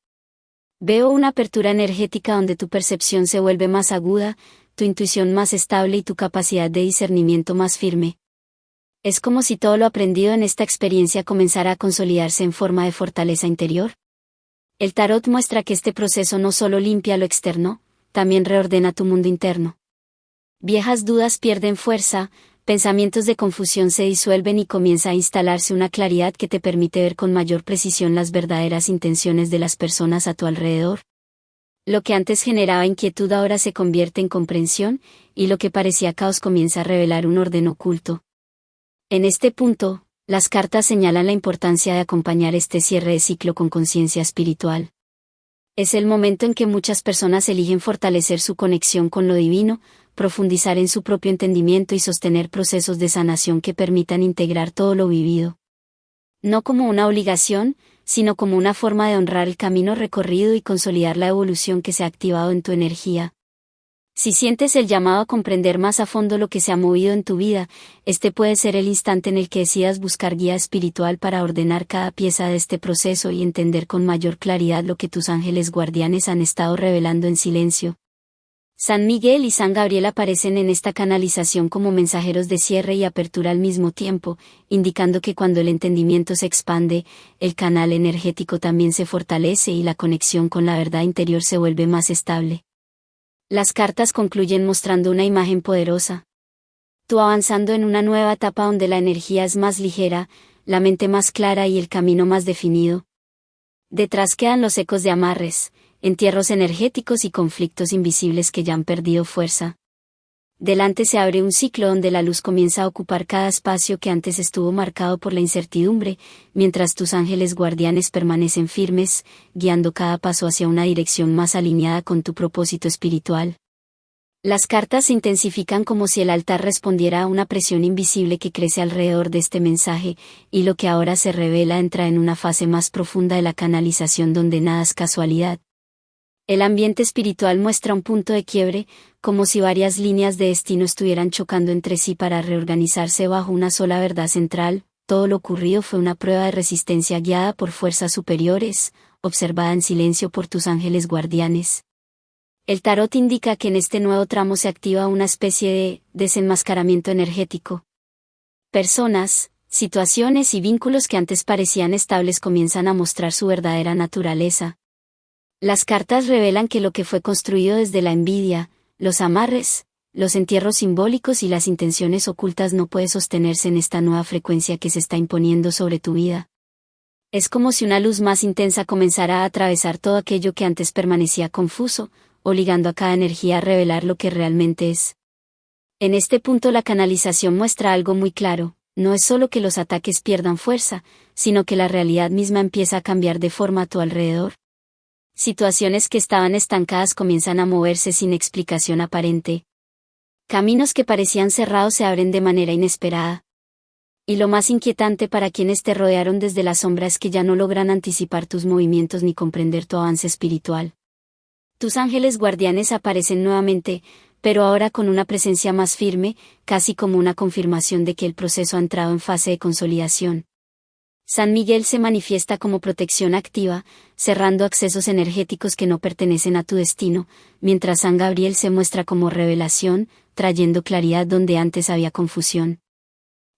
Veo una apertura energética donde tu percepción se vuelve más aguda, tu intuición más estable y tu capacidad de discernimiento más firme. Es como si todo lo aprendido en esta experiencia comenzara a consolidarse en forma de fortaleza interior. El tarot muestra que este proceso no solo limpia lo externo, también reordena tu mundo interno. Viejas dudas pierden fuerza, pensamientos de confusión se disuelven y comienza a instalarse una claridad que te permite ver con mayor precisión las verdaderas intenciones de las personas a tu alrededor. Lo que antes generaba inquietud ahora se convierte en comprensión, y lo que parecía caos comienza a revelar un orden oculto. En este punto, las cartas señalan la importancia de acompañar este cierre de ciclo con conciencia espiritual. Es el momento en que muchas personas eligen fortalecer su conexión con lo divino, profundizar en su propio entendimiento y sostener procesos de sanación que permitan integrar todo lo vivido. No como una obligación, sino como una forma de honrar el camino recorrido y consolidar la evolución que se ha activado en tu energía. Si sientes el llamado a comprender más a fondo lo que se ha movido en tu vida, este puede ser el instante en el que decidas buscar guía espiritual para ordenar cada pieza de este proceso y entender con mayor claridad lo que tus ángeles guardianes han estado revelando en silencio. San Miguel y San Gabriel aparecen en esta canalización como mensajeros de cierre y apertura al mismo tiempo, indicando que cuando el entendimiento se expande, el canal energético también se fortalece y la conexión con la verdad interior se vuelve más estable. Las cartas concluyen mostrando una imagen poderosa. Tú avanzando en una nueva etapa donde la energía es más ligera, la mente más clara y el camino más definido. Detrás quedan los ecos de amarres, entierros energéticos y conflictos invisibles que ya han perdido fuerza. Delante se abre un ciclo donde la luz comienza a ocupar cada espacio que antes estuvo marcado por la incertidumbre, mientras tus ángeles guardianes permanecen firmes, guiando cada paso hacia una dirección más alineada con tu propósito espiritual. Las cartas se intensifican como si el altar respondiera a una presión invisible que crece alrededor de este mensaje, y lo que ahora se revela entra en una fase más profunda de la canalización donde nada es casualidad. El ambiente espiritual muestra un punto de quiebre, como si varias líneas de destino estuvieran chocando entre sí para reorganizarse bajo una sola verdad central. Todo lo ocurrido fue una prueba de resistencia guiada por fuerzas superiores, observada en silencio por tus ángeles guardianes. El tarot indica que en este nuevo tramo se activa una especie de desenmascaramiento energético. Personas, situaciones y vínculos que antes parecían estables comienzan a mostrar su verdadera naturaleza. Las cartas revelan que lo que fue construido desde la envidia, los amarres, los entierros simbólicos y las intenciones ocultas no puede sostenerse en esta nueva frecuencia que se está imponiendo sobre tu vida. Es como si una luz más intensa comenzara a atravesar todo aquello que antes permanecía confuso, obligando a cada energía a revelar lo que realmente es. En este punto la canalización muestra algo muy claro, no es solo que los ataques pierdan fuerza, sino que la realidad misma empieza a cambiar de forma a tu alrededor. Situaciones que estaban estancadas comienzan a moverse sin explicación aparente. Caminos que parecían cerrados se abren de manera inesperada. Y lo más inquietante para quienes te rodearon desde la sombra es que ya no logran anticipar tus movimientos ni comprender tu avance espiritual. Tus ángeles guardianes aparecen nuevamente, pero ahora con una presencia más firme, casi como una confirmación de que el proceso ha entrado en fase de consolidación. San Miguel se manifiesta como protección activa, cerrando accesos energéticos que no pertenecen a tu destino, mientras San Gabriel se muestra como revelación, trayendo claridad donde antes había confusión.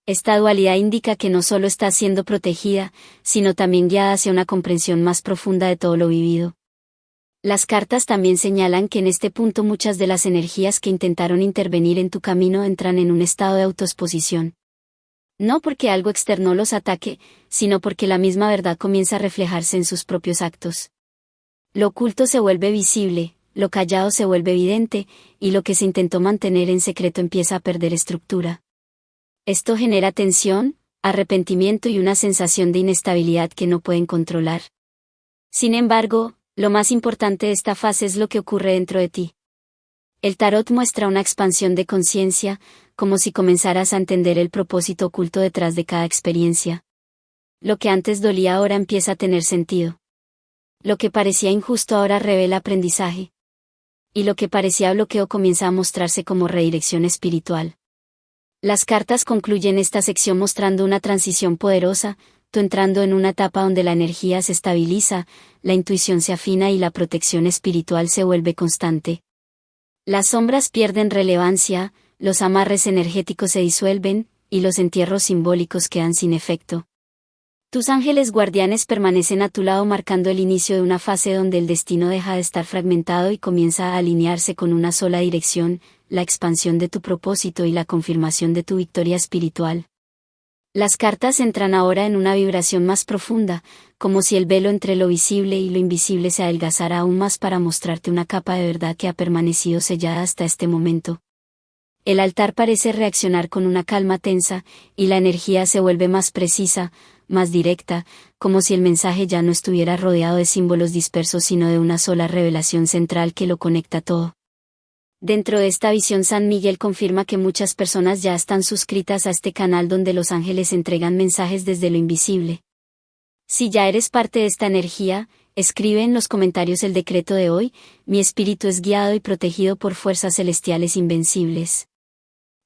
Esta dualidad indica que no solo está siendo protegida, sino también guiada hacia una comprensión más profunda de todo lo vivido. Las cartas también señalan que en este punto muchas de las energías que intentaron intervenir en tu camino entran en un estado de autoexposición. No porque algo externo los ataque, sino porque la misma verdad comienza a reflejarse en sus propios actos. Lo oculto se vuelve visible, lo callado se vuelve evidente, y lo que se intentó mantener en secreto empieza a perder estructura. Esto genera tensión, arrepentimiento y una sensación de inestabilidad que no pueden controlar. Sin embargo, lo más importante de esta fase es lo que ocurre dentro de ti. El tarot muestra una expansión de conciencia, como si comenzaras a entender el propósito oculto detrás de cada experiencia. Lo que antes dolía ahora empieza a tener sentido. Lo que parecía injusto ahora revela aprendizaje. Y lo que parecía bloqueo comienza a mostrarse como redirección espiritual. Las cartas concluyen esta sección mostrando una transición poderosa, tú entrando en una etapa donde la energía se estabiliza, la intuición se afina y la protección espiritual se vuelve constante. Las sombras pierden relevancia, los amarres energéticos se disuelven, y los entierros simbólicos quedan sin efecto. Tus ángeles guardianes permanecen a tu lado marcando el inicio de una fase donde el destino deja de estar fragmentado y comienza a alinearse con una sola dirección, la expansión de tu propósito y la confirmación de tu victoria espiritual. Las cartas entran ahora en una vibración más profunda, como si el velo entre lo visible y lo invisible se adelgazara aún más para mostrarte una capa de verdad que ha permanecido sellada hasta este momento. El altar parece reaccionar con una calma tensa, y la energía se vuelve más precisa, más directa, como si el mensaje ya no estuviera rodeado de símbolos dispersos sino de una sola revelación central que lo conecta todo. Dentro de esta visión San Miguel confirma que muchas personas ya están suscritas a este canal donde los ángeles entregan mensajes desde lo invisible. Si ya eres parte de esta energía, escribe en los comentarios el decreto de hoy: mi espíritu es guiado y protegido por fuerzas celestiales invencibles.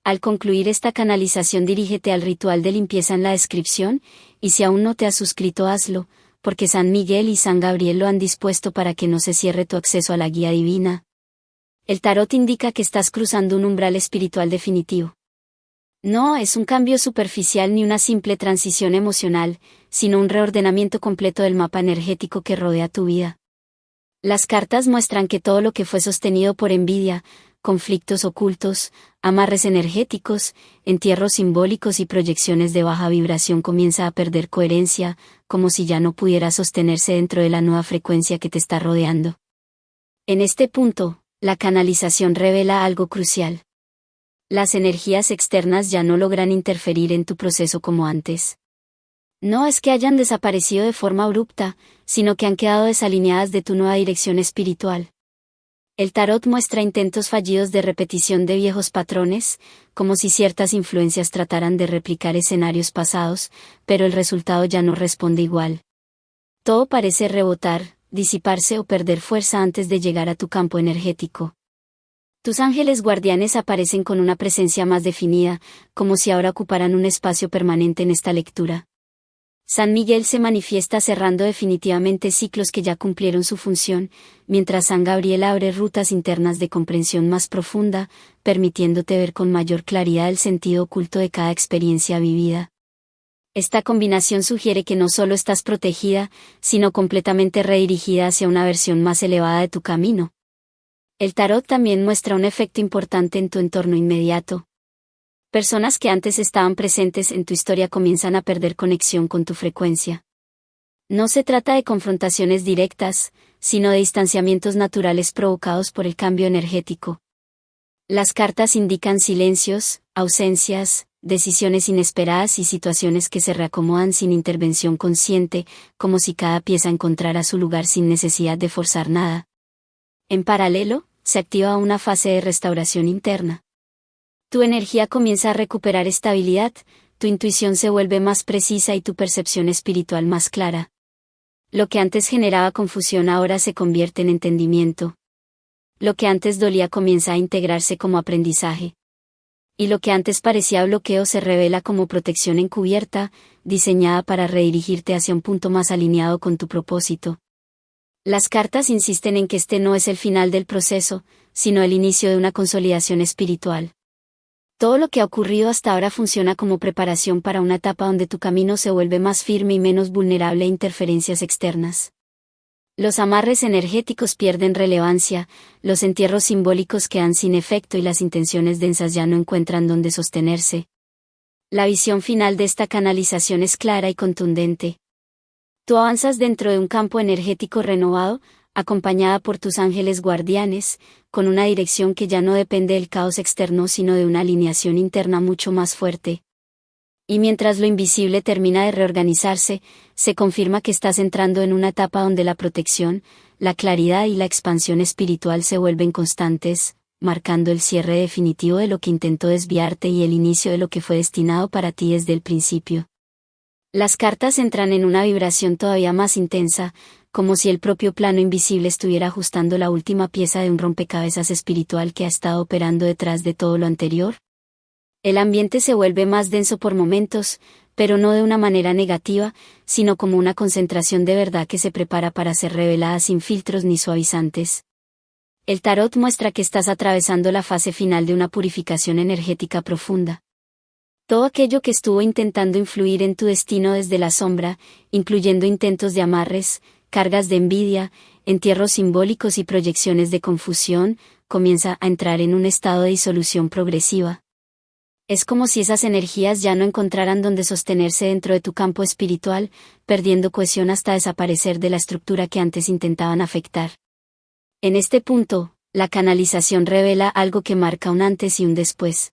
Al concluir esta canalización dirígete al ritual de limpieza en la descripción, y si aún no te has suscrito hazlo, porque San Miguel y San Gabriel lo han dispuesto para que no se cierre tu acceso a la guía divina. El tarot indica que estás cruzando un umbral espiritual definitivo. No es un cambio superficial ni una simple transición emocional, sino un reordenamiento completo del mapa energético que rodea tu vida. Las cartas muestran que todo lo que fue sostenido por envidia, conflictos ocultos, amarres energéticos, entierros simbólicos y proyecciones de baja vibración comienza a perder coherencia, como si ya no pudiera sostenerse dentro de la nueva frecuencia que te está rodeando. En este punto, la canalización revela algo crucial. Las energías externas ya no logran interferir en tu proceso como antes. No es que hayan desaparecido de forma abrupta, sino que han quedado desalineadas de tu nueva dirección espiritual. El tarot muestra intentos fallidos de repetición de viejos patrones, como si ciertas influencias trataran de replicar escenarios pasados, pero el resultado ya no responde igual. Todo parece rebotar, disiparse o perder fuerza antes de llegar a tu campo energético. Tus ángeles guardianes aparecen con una presencia más definida, como si ahora ocuparan un espacio permanente en esta lectura. San Miguel se manifiesta cerrando definitivamente ciclos que ya cumplieron su función, mientras San Gabriel abre rutas internas de comprensión más profunda, permitiéndote ver con mayor claridad el sentido oculto de cada experiencia vivida. Esta combinación sugiere que no solo estás protegida, sino completamente redirigida hacia una versión más elevada de tu camino. El tarot también muestra un efecto importante en tu entorno inmediato. Personas que antes estaban presentes en tu historia comienzan a perder conexión con tu frecuencia. No se trata de confrontaciones directas, sino de distanciamientos naturales provocados por el cambio energético. Las cartas indican silencios, ausencias, decisiones inesperadas y situaciones que se reacomodan sin intervención consciente, como si cada pieza encontrara su lugar sin necesidad de forzar nada. En paralelo, se activa una fase de restauración interna. Tu energía comienza a recuperar estabilidad, tu intuición se vuelve más precisa y tu percepción espiritual más clara. Lo que antes generaba confusión ahora se convierte en entendimiento. Lo que antes dolía comienza a integrarse como aprendizaje. Y lo que antes parecía bloqueo se revela como protección encubierta, diseñada para redirigirte hacia un punto más alineado con tu propósito. Las cartas insisten en que este no es el final del proceso, sino el inicio de una consolidación espiritual. Todo lo que ha ocurrido hasta ahora funciona como preparación para una etapa donde tu camino se vuelve más firme y menos vulnerable a interferencias externas. Los amarres energéticos pierden relevancia, los entierros simbólicos quedan sin efecto y las intenciones densas ya no encuentran dónde sostenerse. La visión final de esta canalización es clara y contundente. Tú avanzas dentro de un campo energético renovado, acompañada por tus ángeles guardianes, con una dirección que ya no depende del caos externo sino de una alineación interna mucho más fuerte. Y mientras lo invisible termina de reorganizarse, se confirma que estás entrando en una etapa donde la protección, la claridad y la expansión espiritual se vuelven constantes, marcando el cierre definitivo de lo que intentó desviarte y el inicio de lo que fue destinado para ti desde el principio. Las cartas entran en una vibración todavía más intensa, como si el propio plano invisible estuviera ajustando la última pieza de un rompecabezas espiritual que ha estado operando detrás de todo lo anterior. El ambiente se vuelve más denso por momentos, pero no de una manera negativa, sino como una concentración de verdad que se prepara para ser revelada sin filtros ni suavizantes. El tarot muestra que estás atravesando la fase final de una purificación energética profunda. Todo aquello que estuvo intentando influir en tu destino desde la sombra, incluyendo intentos de amarres, cargas de envidia, entierros simbólicos y proyecciones de confusión, comienza a entrar en un estado de disolución progresiva. Es como si esas energías ya no encontraran dónde sostenerse dentro de tu campo espiritual, perdiendo cohesión hasta desaparecer de la estructura que antes intentaban afectar. En este punto, la canalización revela algo que marca un antes y un después.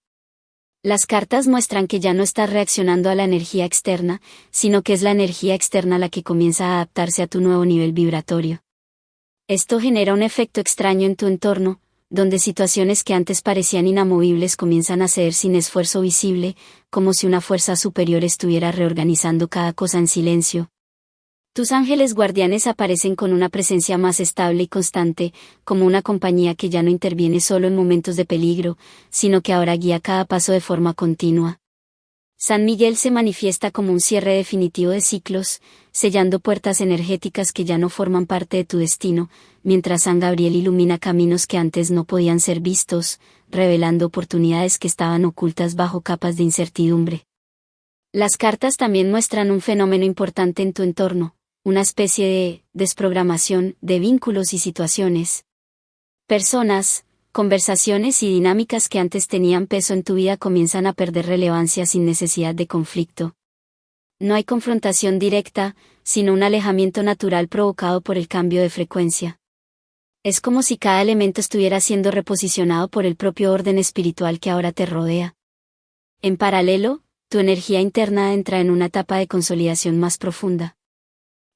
Las cartas muestran que ya no estás reaccionando a la energía externa, sino que es la energía externa la que comienza a adaptarse a tu nuevo nivel vibratorio. Esto genera un efecto extraño en tu entorno, donde situaciones que antes parecían inamovibles comienzan a ceder sin esfuerzo visible, como si una fuerza superior estuviera reorganizando cada cosa en silencio. Tus ángeles guardianes aparecen con una presencia más estable y constante, como una compañía que ya no interviene solo en momentos de peligro, sino que ahora guía cada paso de forma continua. San Miguel se manifiesta como un cierre definitivo de ciclos, sellando puertas energéticas que ya no forman parte de tu destino, mientras San Gabriel ilumina caminos que antes no podían ser vistos, revelando oportunidades que estaban ocultas bajo capas de incertidumbre. Las cartas también muestran un fenómeno importante en tu entorno, una especie de desprogramación de vínculos y situaciones. Personas, conversaciones y dinámicas que antes tenían peso en tu vida comienzan a perder relevancia sin necesidad de conflicto. No hay confrontación directa, sino un alejamiento natural provocado por el cambio de frecuencia. Es como si cada elemento estuviera siendo reposicionado por el propio orden espiritual que ahora te rodea. En paralelo, tu energía interna entra en una etapa de consolidación más profunda.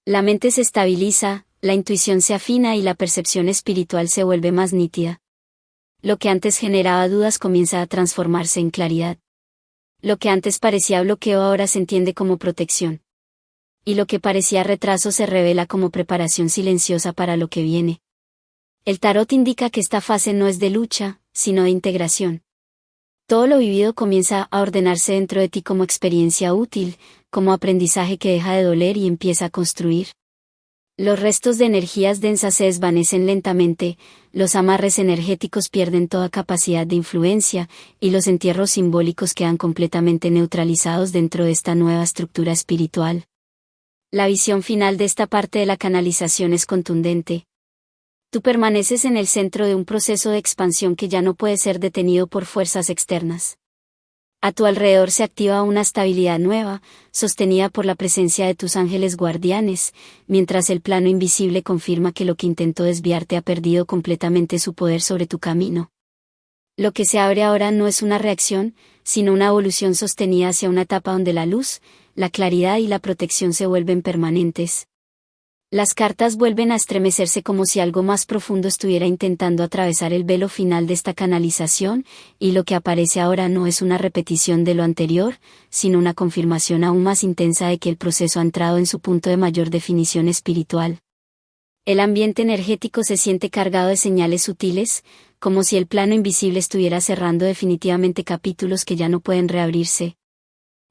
La mente se estabiliza, la intuición se afina y la percepción espiritual se vuelve más nítida. Lo que antes generaba dudas comienza a transformarse en claridad. Lo que antes parecía bloqueo ahora se entiende como protección. Y lo que parecía retraso se revela como preparación silenciosa para lo que viene. El tarot indica que esta fase no es de lucha, sino de integración. Todo lo vivido comienza a ordenarse dentro de ti como experiencia útil, como aprendizaje que deja de doler y empieza a construir. Los restos de energías densas se desvanecen lentamente, los amarres energéticos pierden toda capacidad de influencia, y los entierros simbólicos quedan completamente neutralizados dentro de esta nueva estructura espiritual. La visión final de esta parte de la canalización es contundente. Tú permaneces en el centro de un proceso de expansión que ya no puede ser detenido por fuerzas externas. A tu alrededor se activa una estabilidad nueva, sostenida por la presencia de tus ángeles guardianes, mientras el plano invisible confirma que lo que intentó desviarte ha perdido completamente su poder sobre tu camino. Lo que se abre ahora no es una reacción, sino una evolución sostenida hacia una etapa donde la luz, la claridad y la protección se vuelven permanentes. Las cartas vuelven a estremecerse como si algo más profundo estuviera intentando atravesar el velo final de esta canalización, y lo que aparece ahora no es una repetición de lo anterior, sino una confirmación aún más intensa de que el proceso ha entrado en su punto de mayor definición espiritual. El ambiente energético se siente cargado de señales sutiles, como si el plano invisible estuviera cerrando definitivamente capítulos que ya no pueden reabrirse.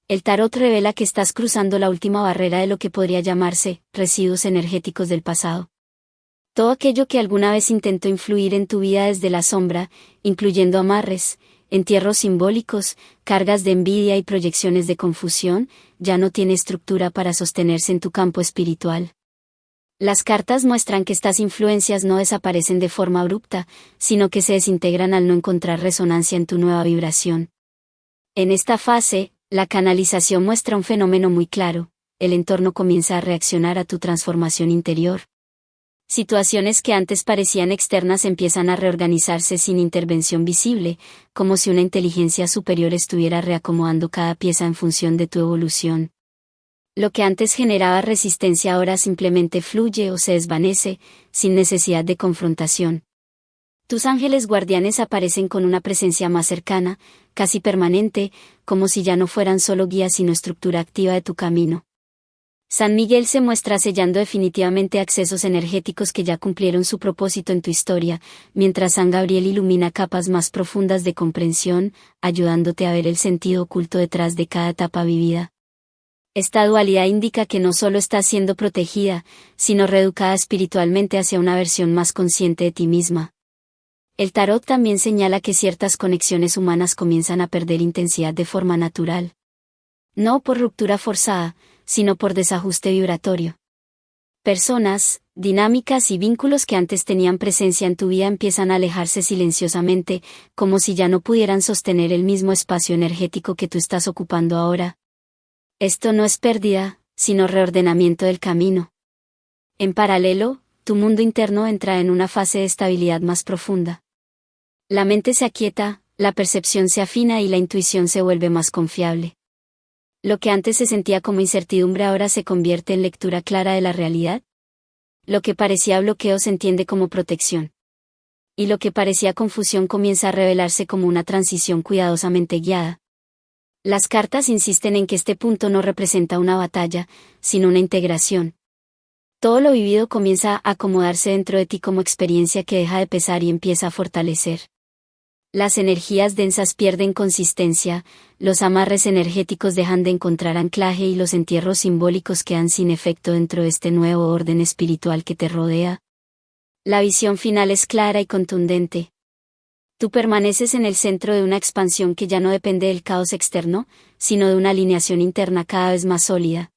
El tarot revela que estás cruzando la última barrera de lo que podría llamarse residuos energéticos del pasado. Todo aquello que alguna vez intentó influir en tu vida desde la sombra, incluyendo amarres, entierros simbólicos, cargas de envidia y proyecciones de confusión, ya no tiene estructura para sostenerse en tu campo espiritual. Las cartas muestran que estas influencias no desaparecen de forma abrupta, sino que se desintegran al no encontrar resonancia en tu nueva vibración. En esta fase, la canalización muestra un fenómeno muy claro: el entorno comienza a reaccionar a tu transformación interior. Situaciones que antes parecían externas empiezan a reorganizarse sin intervención visible, como si una inteligencia superior estuviera reacomodando cada pieza en función de tu evolución. Lo que antes generaba resistencia ahora simplemente fluye o se desvanece, sin necesidad de confrontación. Tus ángeles guardianes aparecen con una presencia más cercana, casi permanente, como si ya no fueran solo guías sino estructura activa de tu camino. San Miguel se muestra sellando definitivamente accesos energéticos que ya cumplieron su propósito en tu historia, mientras San Gabriel ilumina capas más profundas de comprensión, ayudándote a ver el sentido oculto detrás de cada etapa vivida. Esta dualidad indica que no solo estás siendo protegida, sino reeducada espiritualmente hacia una versión más consciente de ti misma. El tarot también señala que ciertas conexiones humanas comienzan a perder intensidad de forma natural. No por ruptura forzada, sino por desajuste vibratorio. Personas, dinámicas y vínculos que antes tenían presencia en tu vida empiezan a alejarse silenciosamente, como si ya no pudieran sostener el mismo espacio energético que tú estás ocupando ahora. Esto no es pérdida, sino reordenamiento del camino. En paralelo, tu mundo interno entra en una fase de estabilidad más profunda. La mente se aquieta, la percepción se afina y la intuición se vuelve más confiable. Lo que antes se sentía como incertidumbre ahora se convierte en lectura clara de la realidad. Lo que parecía bloqueo se entiende como protección. Y lo que parecía confusión comienza a revelarse como una transición cuidadosamente guiada. Las cartas insisten en que este punto no representa una batalla, sino una integración. Todo lo vivido comienza a acomodarse dentro de ti como experiencia que deja de pesar y empieza a fortalecer. Las energías densas pierden consistencia, los amarres energéticos dejan de encontrar anclaje y los entierros simbólicos quedan sin efecto dentro de este nuevo orden espiritual que te rodea. La visión final es clara y contundente. Tú permaneces en el centro de una expansión que ya no depende del caos externo, sino de una alineación interna cada vez más sólida.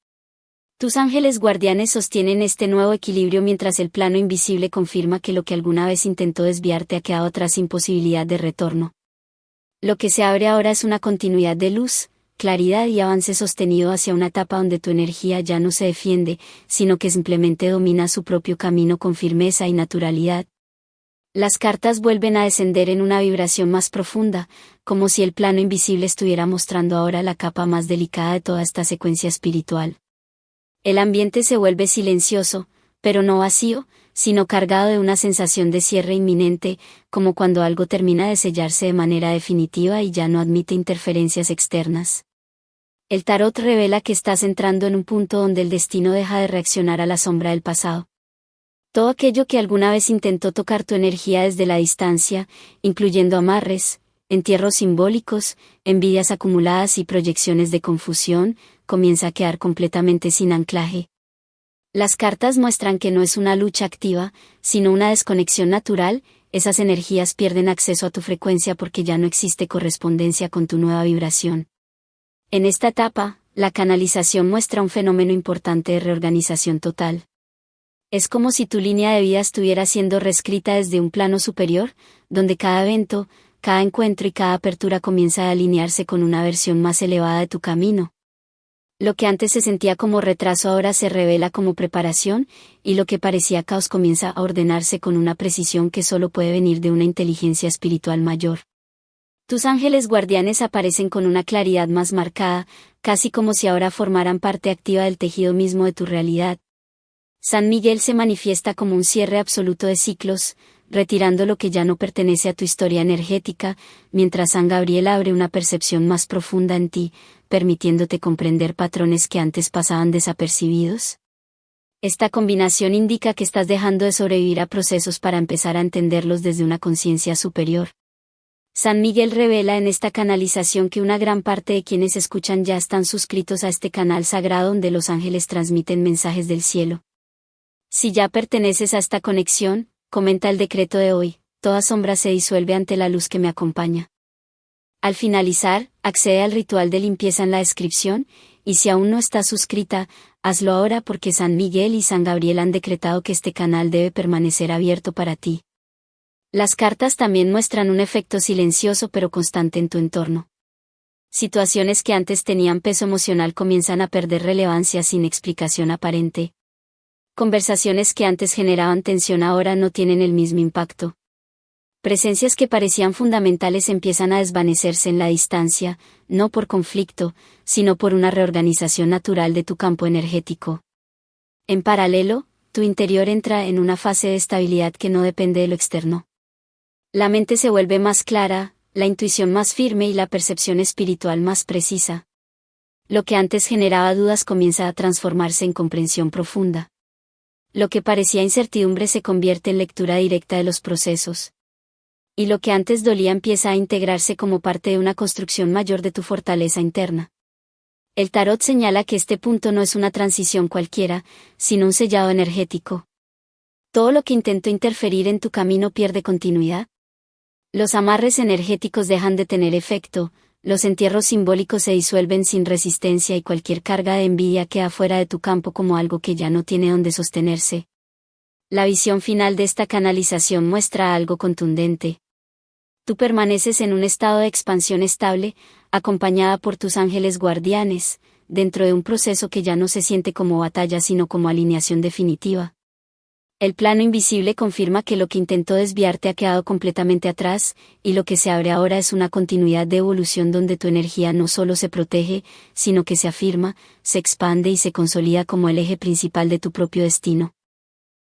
Tus ángeles guardianes sostienen este nuevo equilibrio mientras el plano invisible confirma que lo que alguna vez intentó desviarte ha quedado atrás sin posibilidad de retorno. Lo que se abre ahora es una continuidad de luz, claridad y avance sostenido hacia una etapa donde tu energía ya no se defiende, sino que simplemente domina su propio camino con firmeza y naturalidad. Las cartas vuelven a descender en una vibración más profunda, como si el plano invisible estuviera mostrando ahora la capa más delicada de toda esta secuencia espiritual. El ambiente se vuelve silencioso, pero no vacío, sino cargado de una sensación de cierre inminente, como cuando algo termina de sellarse de manera definitiva y ya no admite interferencias externas. El tarot revela que estás entrando en un punto donde el destino deja de reaccionar a la sombra del pasado. Todo aquello que alguna vez intentó tocar tu energía desde la distancia, incluyendo amarres, entierros simbólicos, envidias acumuladas y proyecciones de confusión, comienza a quedar completamente sin anclaje. Las cartas muestran que no es una lucha activa, sino una desconexión natural. Esas energías pierden acceso a tu frecuencia porque ya no existe correspondencia con tu nueva vibración. En esta etapa, la canalización muestra un fenómeno importante de reorganización total. Es como si tu línea de vida estuviera siendo reescrita desde un plano superior, donde cada evento, cada encuentro y cada apertura comienza a alinearse con una versión más elevada de tu camino. Lo que antes se sentía como retraso ahora se revela como preparación, y lo que parecía caos comienza a ordenarse con una precisión que solo puede venir de una inteligencia espiritual mayor. Tus ángeles guardianes aparecen con una claridad más marcada, casi como si ahora formaran parte activa del tejido mismo de tu realidad. San Miguel se manifiesta como un cierre absoluto de ciclos, retirando lo que ya no pertenece a tu historia energética, mientras San Gabriel abre una percepción más profunda en ti, permitiéndote comprender patrones que antes pasaban desapercibidos. Esta combinación indica que estás dejando de sobrevivir a procesos para empezar a entenderlos desde una conciencia superior. San Miguel revela en esta canalización que una gran parte de quienes escuchan ya están suscritos a este canal sagrado donde los ángeles transmiten mensajes del cielo. Si ya perteneces a esta conexión, comenta el decreto de hoy: toda sombra se disuelve ante la luz que me acompaña. Al finalizar, accede al ritual de limpieza en la descripción, y si aún no estás suscrita, hazlo ahora porque San Miguel y San Gabriel han decretado que este canal debe permanecer abierto para ti. Las cartas también muestran un efecto silencioso pero constante en tu entorno. Situaciones que antes tenían peso emocional comienzan a perder relevancia sin explicación aparente. Conversaciones que antes generaban tensión ahora no tienen el mismo impacto. Presencias que parecían fundamentales empiezan a desvanecerse en la distancia, no por conflicto, sino por una reorganización natural de tu campo energético. En paralelo, tu interior entra en una fase de estabilidad que no depende de lo externo. La mente se vuelve más clara, la intuición más firme y la percepción espiritual más precisa. Lo que antes generaba dudas comienza a transformarse en comprensión profunda. Lo que parecía incertidumbre se convierte en lectura directa de los procesos. Y lo que antes dolía empieza a integrarse como parte de una construcción mayor de tu fortaleza interna. El tarot señala que este punto no es una transición cualquiera, sino un sellado energético. Todo lo que intentó interferir en tu camino pierde continuidad. Los amarres energéticos dejan de tener efecto, los entierros simbólicos se disuelven sin resistencia y cualquier carga de envidia queda fuera de tu campo como algo que ya no tiene donde sostenerse. La visión final de esta canalización muestra algo contundente. Tú permaneces en un estado de expansión estable, acompañada por tus ángeles guardianes, dentro de un proceso que ya no se siente como batalla sino como alineación definitiva. El plano invisible confirma que lo que intentó desviarte ha quedado completamente atrás, y lo que se abre ahora es una continuidad de evolución donde tu energía no solo se protege, sino que se afirma, se expande y se consolida como el eje principal de tu propio destino.